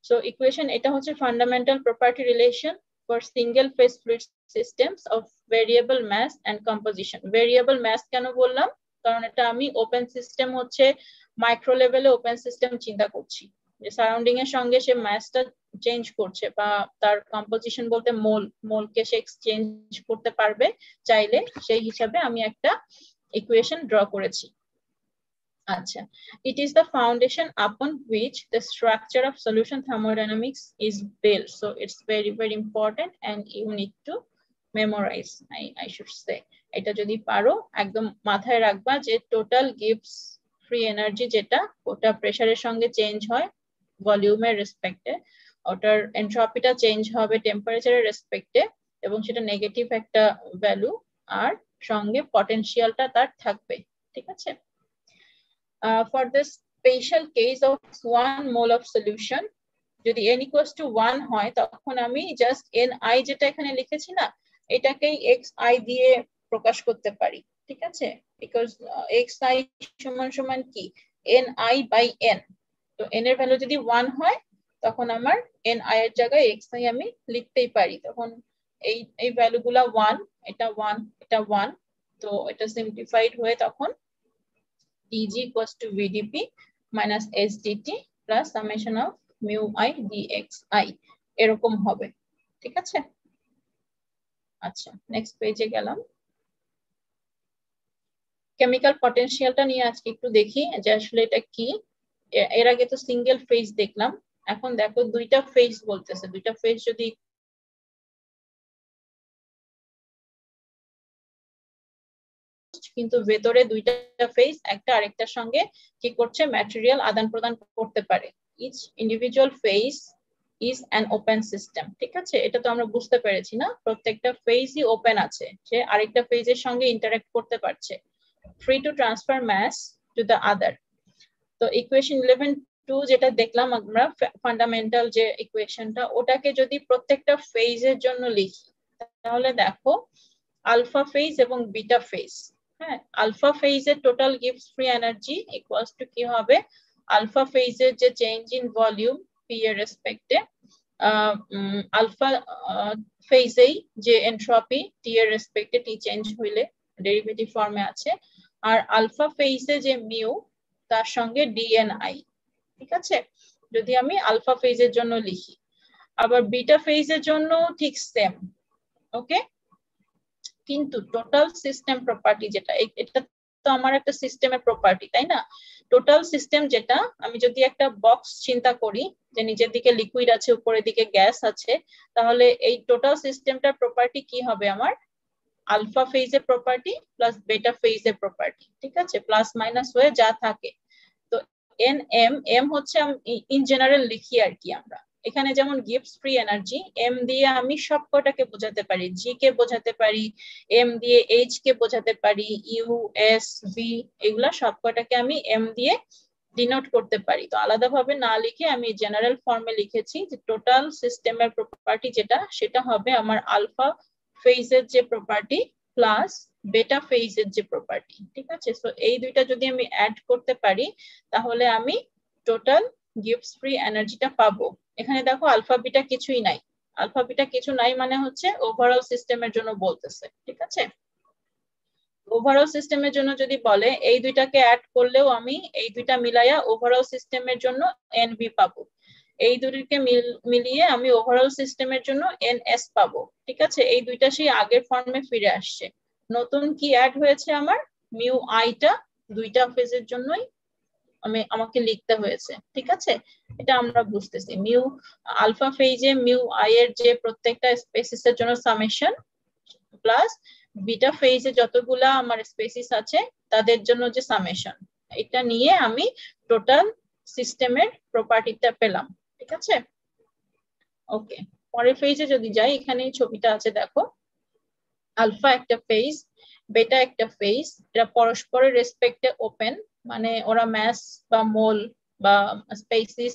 সো ইকুয়েশন এটা হচ্ছে fundamental property relation for single phase fluid systems of variable mass and composition. Variable mass কেন বললাম, কারণ এটা আমি ওপেন সিস্টেম হচ্ছে মাইক্রো লেভেলে ওপেন সিস্টেম চিন্তা করছি, যে সারাউন্ডিং এর সঙ্গে সে ম্যাসটা চেঞ্জ করছে বা তার কম্পোজিশন বলতে মোলকে সে এক্সচেঞ্জ করতে পারবে চাইলে, সেই হিসাবে আমি একটা ইকুয়েশন ড্র করেছি। আচ্ছা, it is the foundation upon which the structure of solution thermodynamics is built, so it's very very important and you need to memorize, I should say. এটা যদি পারো একদম মাথায় রাখবা যে টোটাল গিভস ফ্রি এনার্জি যেটা, ওটা প্রেসারের সঙ্গে চেঞ্জ হয় ভলিউমের রেসপেক্টে, ওটার এন্ট্রপিটা চেঞ্জ হবে টেম্পারেচারের রেসপেক্টে, এবং সেটা নেগেটিভ একটা ভ্যালু, আর সঙ্গে পটেনশিয়ালটা তার থাকবে, ঠিক আছে। For the special case of 1 mole of solution, যদি n equals to 1 হয় তখন আমি জাস্ট ni যেটা এখানে লিখেছি না, এটাকেই xi দিয়ে প্রকাশ করতে পারি, ঠিক আছে, বিকজ xi সমান সমান কি ni বাই n। তো n এর ভ্যালু যদি 1 হয় তখন আমার ni এর জায়গায় xi আমি লিখতেই পারি, তখন এই ভ্যালুগুলা 1, এটা 1, এটা 1, তো এটা সিম্পলিফাইড হয়ে তখন dg equals to vdp minus sdt plus summation of mu I dxi এরকম হবে, ঠিক আছে। আচ্ছা, নেক্সট পেজে গেলাম। কেমিক্যাল পটেনশিয়ালটা নিয়ে আজকে একটু দেখি যে আসলে এটা কি। এর আগে তো সিঙ্গেল ফেজ দেখলাম, এখন দেখো দুইটা ফেজ বলতেছে, দুইটা ফেজ যদি কিন্তু ভেতরে দুইটা ফেজ একটা আরেকটার সঙ্গে কি করছে, ম্যাটেরিয়াল আদান প্রদান করতে পারে। Each individual phase is an open system, ঠিক আছে, এটা তো আমরা বুঝতে পেরেছি না, প্রত্যেকটা ফেজই ওপেন আছে, সে আরেকটা ফেজের সঙ্গে ইন্টারঅ্যাক্ট করতে পারছে, free to transfer mass to the other. তো ইকুয়েশন 11.2 যেটা দেখলাম আমরা ফান্ডামেন্টাল যে ইকুয়েশনটা, ওটাকে যদি প্রত্যেকটা ফেজের জন্য লিখি তাহলে দেখো আলফা ফেজ এবং বিটা ফেজ, হ্যাঁ, আলফা ফেজের total gives free energy equals to কি হবে, আলফা ফেজের যে চেঞ্জ ইন ভলিউম পি এর রেসপেক্টে, আলফা ফেজেই যে এন্ট্রপি টি এর রেসপেক্টে টি চেঞ্জ হইলে ডেরিভেটিভ ফর্মে আছে, আর আলফা ফেজে যে মিউ তার সঙ্গে ডিএনআই, ঠিক আছে, যদি আমি আলফা ফেজের জন্য লিখি। আবার বিটা ফেজের জন্য ঠিক সেম, ওকে, কিন্তু টোটাল সিস্টেম প্রপার্টি যেটা, এটা তো আমার একটা সিস্টেমের প্রপার্টি, তাই না, টোটাল সিস্টেম যেটা, আমি যদি একটা বক্স চিন্তা করি যে নিচের দিকে লিকুইড আছে উপরের দিকে গ্যাস আছে, তাহলে এই টোটাল সিস্টেমটার প্রপার্টি কি হবে আমার, আলফা ফেজের প্রপার্টি প্লাস বেটা ফেজের প্রপার্টি, ঠিক আছে, প্লাস মাইনাস হয়ে যা থাকে। তো এন এম, এম হচ্ছে ইন জেনারেল লিখি আর কি আমরা, এখানে যেমন গিভস ফ্রি এনার্জি, এম দিয়ে আমি সব কটাকে বোঝাতে পারি, জি কে বোঝাতে পারি, এম দিয়ে এইচ কে বোঝাতে পারি, ইউ এস ভি, এগুলা সব কটাকে আমি এম দিয়ে ডিনোট করতে পারি। তো আলাদাভাবে না লিখে আমি জেনারেল ফর্মে লিখেছি যে টোটাল সিস্টেমের প্রপার্টি যেটা, সেটা হবে আমার আলফা ফেজের যে প্রপার্টি প্লাস বেটা ফেজের যে প্রপার্টি, ঠিক আছে। সো এই দুইটা যদি আমি অ্যাড করতে পারি তাহলে আমি টোটাল গিভস ফ্রি এনার্জিটা পাবো। এখানে দেখো আলফা বিটা কিছুই নাই, আলফা বিটা কিছু নাই মানে হচ্ছে ওভারঅল সিস্টেমের জন্য বলতেছে, ঠিক আছে। ওভারঅল সিস্টেমের জন্য যদি বলে এই দুইটাকে অ্যাড করলেও আমি এই দুইটা মিলাইয়া ওভারঅল সিস্টেমের জন্য এনভি পাবো, এই দুটিকে মিলিয়ে আমি ওভারঅল সিস্টেমের জন্য এনএস পাবো, ঠিক আছে। এই দুইটা সেই আগের ফর্মে ফিরে আসছে, নতুন কি অ্যাড হয়েছে আমার, মিউ আইটা দুইটা ফেজের জন্যই আমাকে লিখতে হয়েছে, ঠিক আছে, এটা আমরা বুঝতেছি। মিউ আলফা ফেজে মিউ আই এর যে প্রত্যেকটা স্পেসিসের জন্য সামেশন প্লাস বিটা ফেজে যতগুলা আমার স্পেসিস আছে তাদের জন্য যে সামেশন, এটা নিয়ে আমি টোটাল সিস্টেমের প্রপার্টিটা পেলাম, ঠিক আছে। ওকে, পরের ফেজে যদি যাই, এখানে ছবিটা আছে দেখো, আলফা একটা ফেজ, বেটা একটা ফেজ, এরা পরস্পরের রেসপেক্টে ওপেন, মানে ওরা ম্যাস বা মোল বা স্পেসিস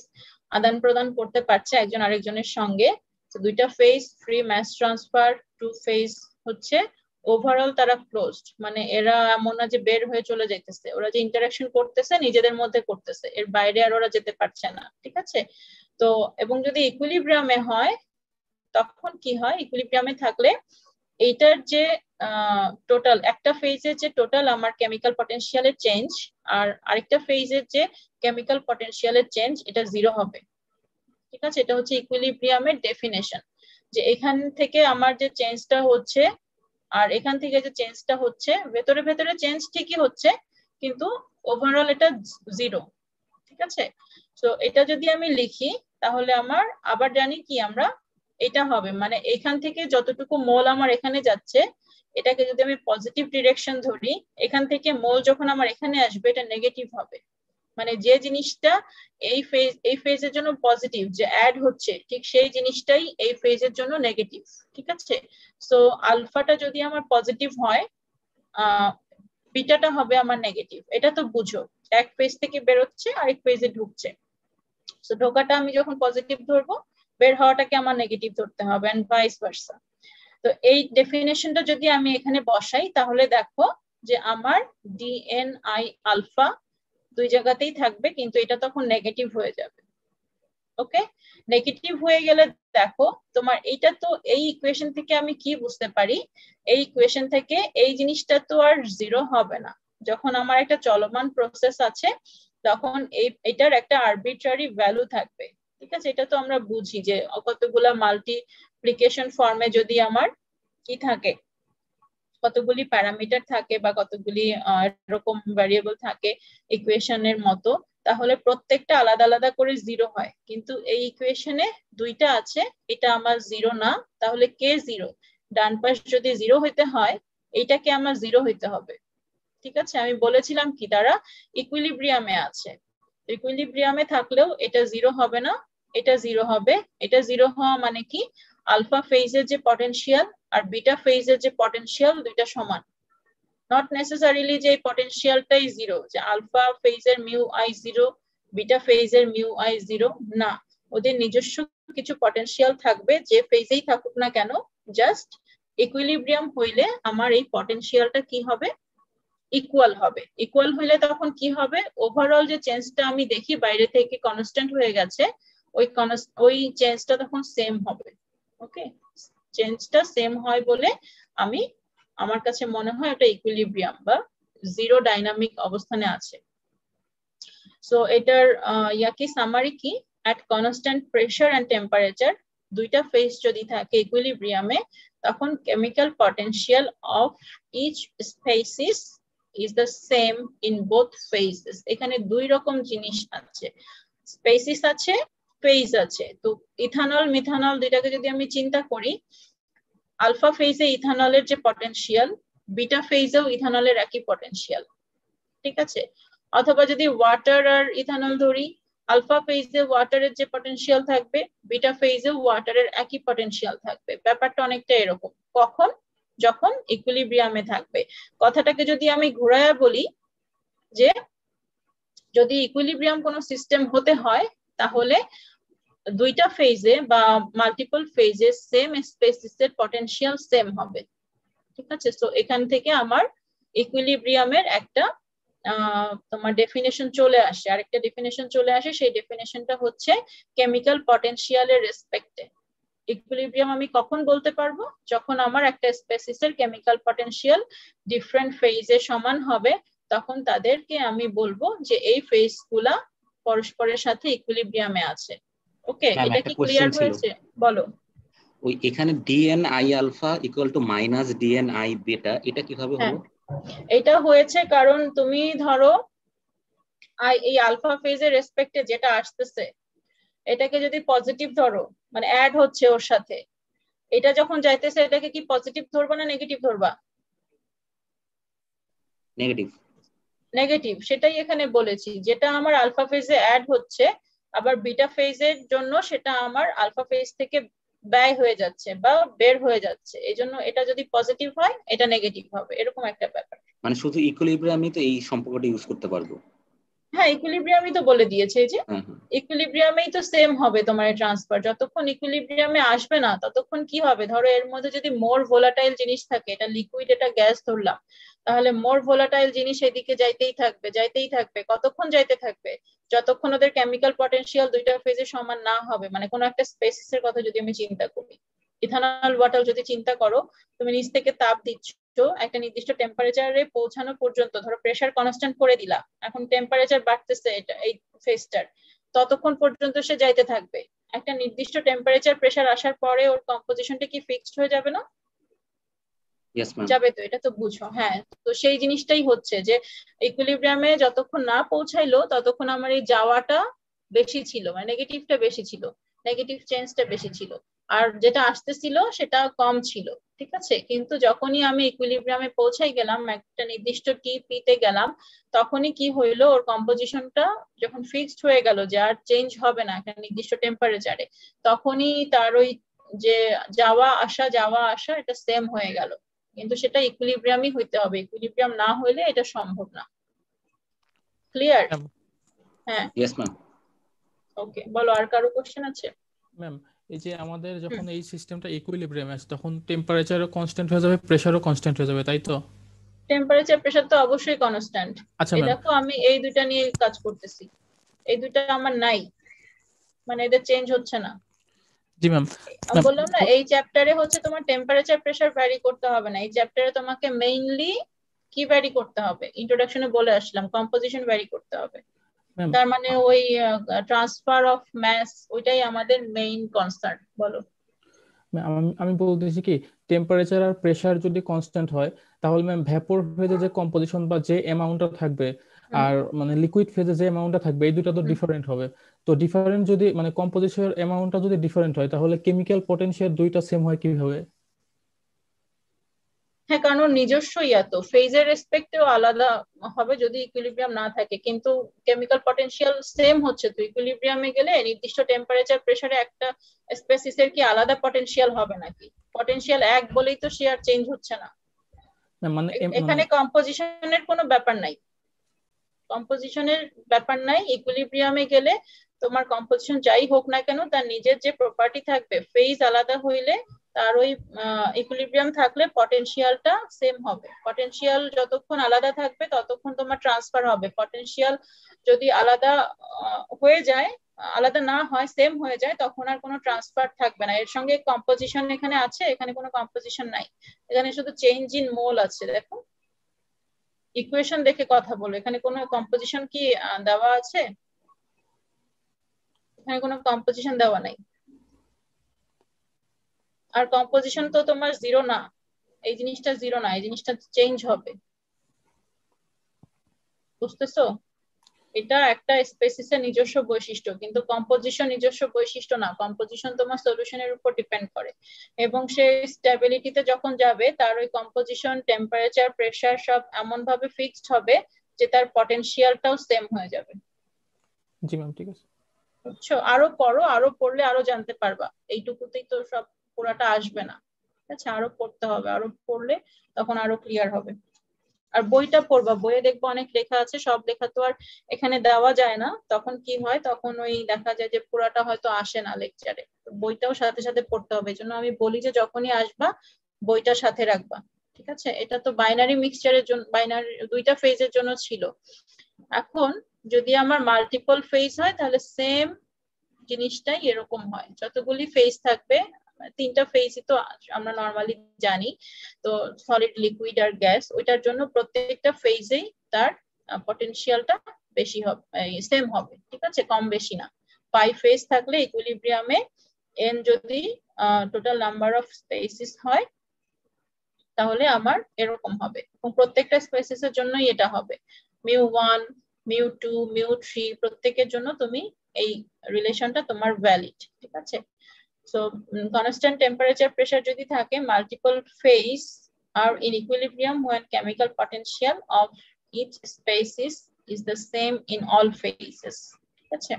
আদান প্রদান করতে পারছে একজন আরেকজনের সঙ্গে। তো দুইটা phase free mass transfer, two phase হচ্ছে ওভারঅল তারা ক্লোজড, মানে এরা এমন না যে বের হয়ে চলে যাইতেছে, ওরা যে ইন্টারাকশন করতেছে নিজেদের মধ্যে করতেছে, এর বাইরে আর ওরা যেতে পারছে না, ঠিক আছে। তো এবং যদি ইকুইলিব্রিয়ামে হয় তখন কি হয়, ইকুইলিব্রিয়ামে থাকলে এইটার যে টোটাল একটা ফেজের যে টোটাল আমার কেমিক্যাল পটেনশিয়ালের চেঞ্জ আর আরেকটা ফেজের যে কেমিক্যাল পটেনশিয়ালের চেঞ্জ এটা জিরো হবে, ঠিক আছে। এটা হচ্ছে ইকুইলিব্রিয়ামের ডেফিনেশন, যে এখান থেকে আমার যে চেঞ্জটা হচ্ছে আর এখান থেকে যে চেঞ্জটা হচ্ছে, ভেতরে ভেতরে চেঞ্জ ঠিকই হচ্ছে কিন্তু ওভারঅল এটা জিরো, ঠিক আছে। তো এটা যদি আমি লিখি তাহলে আমার আবার জানি কি আমরা এটা হবে, মানে এখান থেকে যতটুকু মোল আমার এখানে যাচ্ছে এটাকে যদি আমি পজিটিভ ডিরেকশন ধরি, এখান থেকে মোল যখন আমার এখানে আসবে এটা নেগেটিভ হবে, মানে যে জিনিসটা এই ফেজের জন্য পজিটিভ যে অ্যাড হচ্ছে ঠিক সেই জিনিসটাই এই ফেজের জন্য নেগেটিভ, ঠিক আছে। সো আলফাটা যদি আমার পজিটিভ হয় বিটাটা হবে আমার নেগেটিভ, এটা তো বুঝো, এক ফেজ থেকে বেরোচ্ছে আরেক ফেজে ঢুকছে, সো ঢোকাটা আমি যখন পজিটিভ ধরবো বের হওয়াটাকে আমার নেগেটিভ ধরতে হবে এন্ড ভাইস ভার্সা। তো এই ডেফিনেশনটা যদি আমি এখানে বসাই তাহলে দেখো যে আমার ডিএনআই আলফা দুই জায়গাতেই থাকবে কিন্তু এটা তখন নেগেটিভ হয়ে যাবে। ওকে, নেগেটিভ হয়ে গেলে দেখো তোমার এইটা তো এই ইকুয়েশন থেকে আমি কি বুঝতে পারি, এই ইকুয়েশন থেকে এই জিনিসটা তো আর জিরো হবে না, যখন আমার একটা চলমান প্রসেস আছে তখন এটার একটা আরবিট্রারি ভ্যালু থাকবে, ঠিক আছে। এটা তো আমরা বুঝি যে কতগুলা মাল্টিপ্লিকেশন ফর্মে যদি আমার কি থাকে, কতগুলি প্যারামিটার থাকে বা কতগুলি এরকম ভ্যারিয়েবল থাকে ইকুয়েশনের মতো, তাহলে প্রত্যেকটা আলাদা আলাদা করে জিরো হয়, কিন্তু এই ইকুয়েশনে দুইটা আছে, এটা আমার জিরো না, তাহলে কে জিরো, ডান পাশ যদি জিরো হইতে হয় এইটাকে আমার জিরো হইতে হবে, ঠিক আছে। আমি বলেছিলাম কি তারা ইকুইলিব্রিয়ামে আছে, ইকুইলিব্রিয়ামে থাকলেও এটা জিরো হবে না, এটা জিরো হবে। এটা জিরো হওয়া মানে কি, আলফা ফেজের যে পটেনশিয়াল আর বিটা ফেজের যে পটেনশিয়াল দুইটা সমান, নট নেসেসারিলি যে পটেনশিয়ালটাই জিরো, যে আলফা ফেজের মিউ আই জিরো বিটা ফেজের মিউ আই জিরো, না, ওদের নিজস্ব কিছু পটেনশিয়াল থাকবে যে ফেজেই থাকুক না কেন, জাস্ট ইকুইলিব্রিয়াম হইলে আমার এই পটেনশিয়ালটা কি হবে, ইকুয়াল হবে। ইকুয়াল হইলে তখন কি হবে, ওভারঅল যে চেঞ্জটা আমি দেখি বাইরে থেকে কনস্ট্যান্ট হয়ে গেছে ওই চেঞ্জটা তখন সেম হবে। ওকে, চেঞ্জটা সেম হয় বলে আমি আমার কাছে মনে হয় এটা ইকুইলিব্রিয়াম বা জিরো ডাইনামিক অবস্থানে আছে। সো এটার ইয়াকি সামারি কি, at constant pressure and temperature দুইটা ফেজ যদি থাকে ইকুইলিব্রিয়ামে তখন chemical potential of each species is the same in both phases। এখানে দুই রকম জিনিস আছে, স্পেসিস আছে, ফেজ আছে। তো ইথানল মিথানল দুইটাকে যদি আমি চিন্তা করি, আলফা ফেজে ইথানলের যে পটেনশিয়াল বিটা ফেজেও ইথানলের একই পটেনশিয়াল, ঠিক আছে। অথবা যদি ওয়াটার আর ইথানল ধরি, আলফা ফেজে ওয়াটারের যে পটেনশিয়াল থাকবে বিটা ফেজেও ওয়াটারের একই পটেনশিয়াল থাকবে। ব্যাপারটা অনেকটা এরকম, কখন, যখন ইকুইলিব্রিয়ামে থাকবে। কথাটাকে যদি আমি ঘোরায়া বলি যে যদি ইকুইলিব্রিয়াম কোনো সিস্টেম হতে হয় তাহলে দুইটা ফেজে বা মাল্টিপল ফেজে সেম স্পেসিসের পটেনশিয়াল সেম হবে, ঠিক আছে। সো এখান থেকে আমার ইকুইলিব্রিয়ামের একটা তোমার ডেফিনেশন চলে আসে, আরেকটা ডেফিনেশন চলে আসে, সেই ডেফিনেশনটা হচ্ছে কেমিক্যাল পটেনশিয়ালের রেসপেক্টে ইকুইলিব্রিয়াম আমি কখন বলতে পারবো, যখন আমার একটা স্পেসিসের কেমিক্যাল পটেনশিয়াল ডিফারেন্ট ফেজে সমান হবে, তখন তাদেরকে আমি বলবো যে এই ফেজগুলা পরস্পরের সাথে ইকুইলিব্রিয়ামে আছে। ওকে, এটা কি ক্লিয়ার হয়েছে? বলো। ওই এখানে D N I alpha equal to minus D N I beta, এটা কিভাবে হলো? এটা হয়েছে কারণ তুমি ধরো এই আলফা ফেজের রেসপেক্টে যেটা আসতেছে এটাকে যদি পজিটিভ ধরো, মানে অ্যাড হচ্ছে ওর সাথে, এটা যখন যাইতেছে এটাকে কি পজিটিভ ধরবা না নেগেটিভ ধরবা? নেগেটিভ। নেগেটিভ, সেটাই এখানে বলেছি, যেটা আমার আলফা ফেজে অ্যাড হচ্ছে আবার বিটা ফেজের জন্য সেটা আমার আলফা ফেজ থেকে ব্যয় হয়ে যাচ্ছে বা বের হয়ে যাচ্ছে, এজন্য এটা যদি পজিটিভ হয় এটা নেগেটিভ হবে, এরকম একটা ব্যাপার। মানে শুধু ইকুইলিব্রিয়ামই তো এই সম্পর্কটা ইউজ করতে পারবো? হ্যাঁ ইকুইলিব্রিয়ামই তো বলে দিয়েছে যে ইকুইলিব্রিয়ামেই তো সেম হবে তোমার ট্রান্সফার, যতক্ষণ ইকুইলিব্রিয়ামে আসবে না ততক্ষণ কি হবে, ধরো এর মধ্যে যদি মোর ভোলাটাইল জিনিস থাকে, এটা লিকুইড এটা গ্যাস ধরলাম, তাহলে মোর ভোলাটাইল জিনিস এদিকে যাইতেই থাকবে কতক্ষণ যাইতে থাকবে, যতক্ষণ ওদের কেমিক্যাল পটেনশিয়াল দুইটা ফেজে সমান না হবে। মানে কোনো একটা স্পেসিসের কথা যদি আমি চিন্তা করি, ইথানল ওয়াটার যদি চিন্তা করো, তুমি নিচ থেকে তাপ দিচ্ছ একটা নির্দিষ্ট টেম্পারেচারে পৌঁছানো পর্যন্ত, ধরো প্রেসার কনস্ট্যান্ট করে দিলা, এখন টেম্পারেচার বাড়তেছে এটা এই ফেজটার, ততক্ষণ পর্যন্ত সে যাইতে থাকবে। একটা নির্দিষ্ট টেম্পারেচার প্রেসার আসার পরে ওর কম্পোজিশনটা কি ফিক্সড হয়ে যাবে না? যাবে তো, এটা তো বুঝো। হ্যাঁ, তো সেই জিনিসটাই হচ্ছে যে ইকুইলিব্রিয়ামে যতক্ষণ না পৌঁছাইলো ততক্ষণ আমার এই যাওয়াটা বেশি ছিল, মানে নেগেটিভটা বেশি ছিল, নেগেটিভ চেঞ্জটা বেশি ছিল, আর যেটা আসতেছিল সেটা কম ছিল। ঠিক আছে, কিন্তু যখনই আমি ইকুইলিব্রিয়ামে পৌঁছাই গেলাম, একটা নির্দিষ্ট টি তে গেলাম, তখনই কি হইলো, ওর কম্পোজিশনটা যখন ফিক্সড হয়ে গেল যে আর চেঞ্জ হবে না একটা নির্দিষ্ট টেম্পারেচারে, তখনই তার ওই যে যাওয়া আসা এটা সেম হয়ে গেল। কিন্তু সেটা ইকুইলিব্রিয়ামই হইতে হবে, ইকুইলিব্রিয়াম না হইলে এটা সম্ভব না। ক্লিয়ার? হ্যাঁ ইয়েস ম্যাম। ওকে, বলো আর কারো কোশ্চেন আছে? ম্যাম এই যে আমাদের যখন এই সিস্টেমটা ইকুইলিব্রিয়ামে আছে তখন টেম্পারেচারও কনস্ট্যান্ট হয়ে যাবে, প্রেসারও কনস্ট্যান্ট হয়ে যাবে, তাই তো? টেম্পারেচার প্রেসার তো অবশ্যই কনস্ট্যান্ট। আচ্ছা এই ম্যাম। দেখো আমি এই দুইটা নিয়ে কাজ করতেছি, এই দুইটা আমার নাই, মানে এদের চেঞ্জ হচ্ছে না। জি ম্যাম। আমি বললাম না এই চ্যাপ্টারে হচ্ছে তোমার টেম্পারেচার প্রেসার ভ্যারি করতে হবে না, এই চ্যাপ্টারে তোমাকে মেইনলি কি ভ্যারি করতে হবে, ইন্ট্রোডাকশনে বলে আসলাম কম্পোজিশন ভ্যারি করতে হবে। তার মানে ওই ট্রান্সফার অফ ম্যাস ওইটাই আমাদের মেইন কনসার্ন। বলো। আমি বলতেছি কি, টেম্পারেচার আর প্রেসার যদি কনস্ট্যান্ট হয় তাহলে ম্যাম ভ্যাপর ফেজে যে কম্পোজিশন বা যে অ্যামাউন্টটা থাকবে আর মানে লিকুইড ফেজে যে অ্যামাউন্টটা থাকবে এই দুটো তো ডিফারেন্ট হবে। তো ডিফারেন্ট যদি মানে কম্পোজিশনের অ্যামাউন্টটা যদি ডিফারেন্ট হয় তাহলে কেমিক্যাল পটেনশিয়াল দুইটা সেম হয় কিভাবে? হ্যাঁ, কারণ ওর নিজস্ব ইয়া তো ফেজের রেসপেক্টেও আলাদা হবে যদি ইকুইলিব্রিয়াম না থাকে, কিন্তু কেমিক্যাল পটেনশিয়াল সেম হচ্ছে তো, ইকুইলিব্রিয়ামে গেলে নির্দিষ্ট টেম্পারেচার প্রেসারে একটা স্পেসিসের কি আলাদা পটেনশিয়াল হবে নাকি? পটেনশিয়াল এক বলেই তো সে আর চেঞ্জ হচ্ছে না। মানে এখানে কম্পোজিশনের কোনো ব্যাপার নাই, কম্পোজিশনের ব্যাপার নাই। ইকুইলিব্রিয়ামে গেলে তোমার কম্পোজিশন যাই হোক না কেন তার নিজের যে প্রপার্টি থাকবে, ফেজ আলাদা হইলে তার ওই ইকুইলিব্রিয়াম থাকলে পটেনশিয়ালটা সেম হবে। পটেনশিয়াল যতক্ষণ আলাদা থাকবে ততক্ষণ তোমার ট্রান্সফার হবে, পটেনশিয়াল যদি আলাদা হয়ে যায়, আলাদা না হয় সেম হয়ে যায়, তখন আর কোনো ট্রান্সফার থাকবে না। এর সঙ্গে কম্পোজিশন এখানে আছে, এখানে কোনো কম্পোজিশন নাই, এখানে শুধু চেঞ্জ ইন মোল আছে। দেখো ইকুয়েশন দেখে কথা বলো, এখানে কোনো কম্পোজিশন কি দেওয়া আছে? এখানে কোনো কম্পোজিশন দেওয়া নাই। আর কম্পোজিশন তো তোমার জিরো না, এই জিনিসটা জিরো না, এই জিনিসটা চেঞ্জ হবে, বুঝতেছো? এটা একটা স্পেসিসের নিজস্ব বৈশিষ্ট্য, কিন্তু কম্পোজিশন নিজস্ব বৈশিষ্ট্য না, কম্পোজিশন তোমার সলিউশনের উপর ডিপেন্ড করে। এবং সে স্টেবিলিটিতে যখন যাবে তার ওই কম্পোজিশন টেম্পারেচার প্রেসার সব এমন ভাবে ফিক্সড হবে যে তার পটেনশিয়ালটাও সেম হয়ে যাবে। জি ম্যাম, ঠিক আছে। বুঝছো? আরো পড়ো, আরো পড়লে আরো জানতে পারবা, এইটুকুতেই তো সব পুরাটা আসবে না। আচ্ছা, আরো পড়তে হবে, আরো পড়লে তখন আরো ক্লিয়ার হবে। আর বইটা পড়বা, বইয়ে দেখবো অনেক লেখা আছে, সব লেখা তো আর এখানে দেওয়া যায় না, তখন কি হয়, তখন ওই দেখা যায় যে পুরাটা হয়তো আসে না লেকচারে, বইটাও সাথে সাথে পড়তে হবে। এই জন্য আমি বলি যে যখনই আসবা বইটা সাথে রাখবা। ঠিক আছে, এটা তো বাইনারি মিক্সচারের জন্য, বাইনারি দুইটা ফেজের জন্য ছিল। এখন যদি আমার মাল্টিপল ফেজ হয় তাহলে সেম জিনিসটাই এরকম হয়, যতগুলি ফেজ থাকবে, তিনটা ফেজই তো আমরা নর্মালি জানি, তো সলিড লিকুইড আর গ্যাস, ওইটার জন্য প্রত্যেকটা ফেজেই তার পটেনশিয়ালটা বেশি হবে, সেম হবে। ঠিক আছে, কম বেশি না। 5 ফেজ থাকলে ইকুইলিব্রিয়ামে এন যদি টোটাল নাম্বার অফ স্পেসিস হয় তাহলে আমার এরকম হবে, এবং প্রত্যেকটা স্পেসিসের জন্যই এটা হবে। μ1 μ2 μ3 প্রত্যেকের জন্য তুমি এই রিলেশনটা তোমার ভ্যালিড। ঠিক আছে, সো কনস্ট্যান্ট টেম্পারেচার প্রেসার যদি থাকে, multiple phase are in equilibrium when chemical potential of each species is the same in all phases. ঠিক আছে,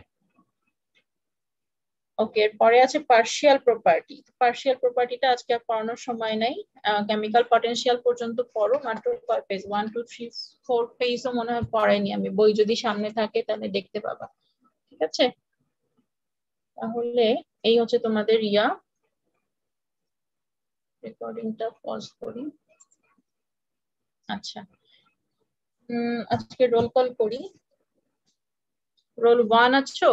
ওকে, পরে আছে পার্শিয়াল প্রপার্টি। পার্শিয়াল প্রপার্টিটা আজকে আর পড়ানোর সময় নাই, কেমিক্যাল পটেনশিয়াল পর্যন্ত পড়ো, মাত্র কয় পেজ, 1 2 3 4 পেজও মনে হয় পড়াইনি আমি, বই যদি সামনে থাকে তাহলে দেখতে পাবা। ঠিক আছে, তাহলে এই হচ্ছে তোমাদের রেকর্ডিংটা পজ করি। আচ্ছা, আজকে রোল কল করি। রোল 1 আছো?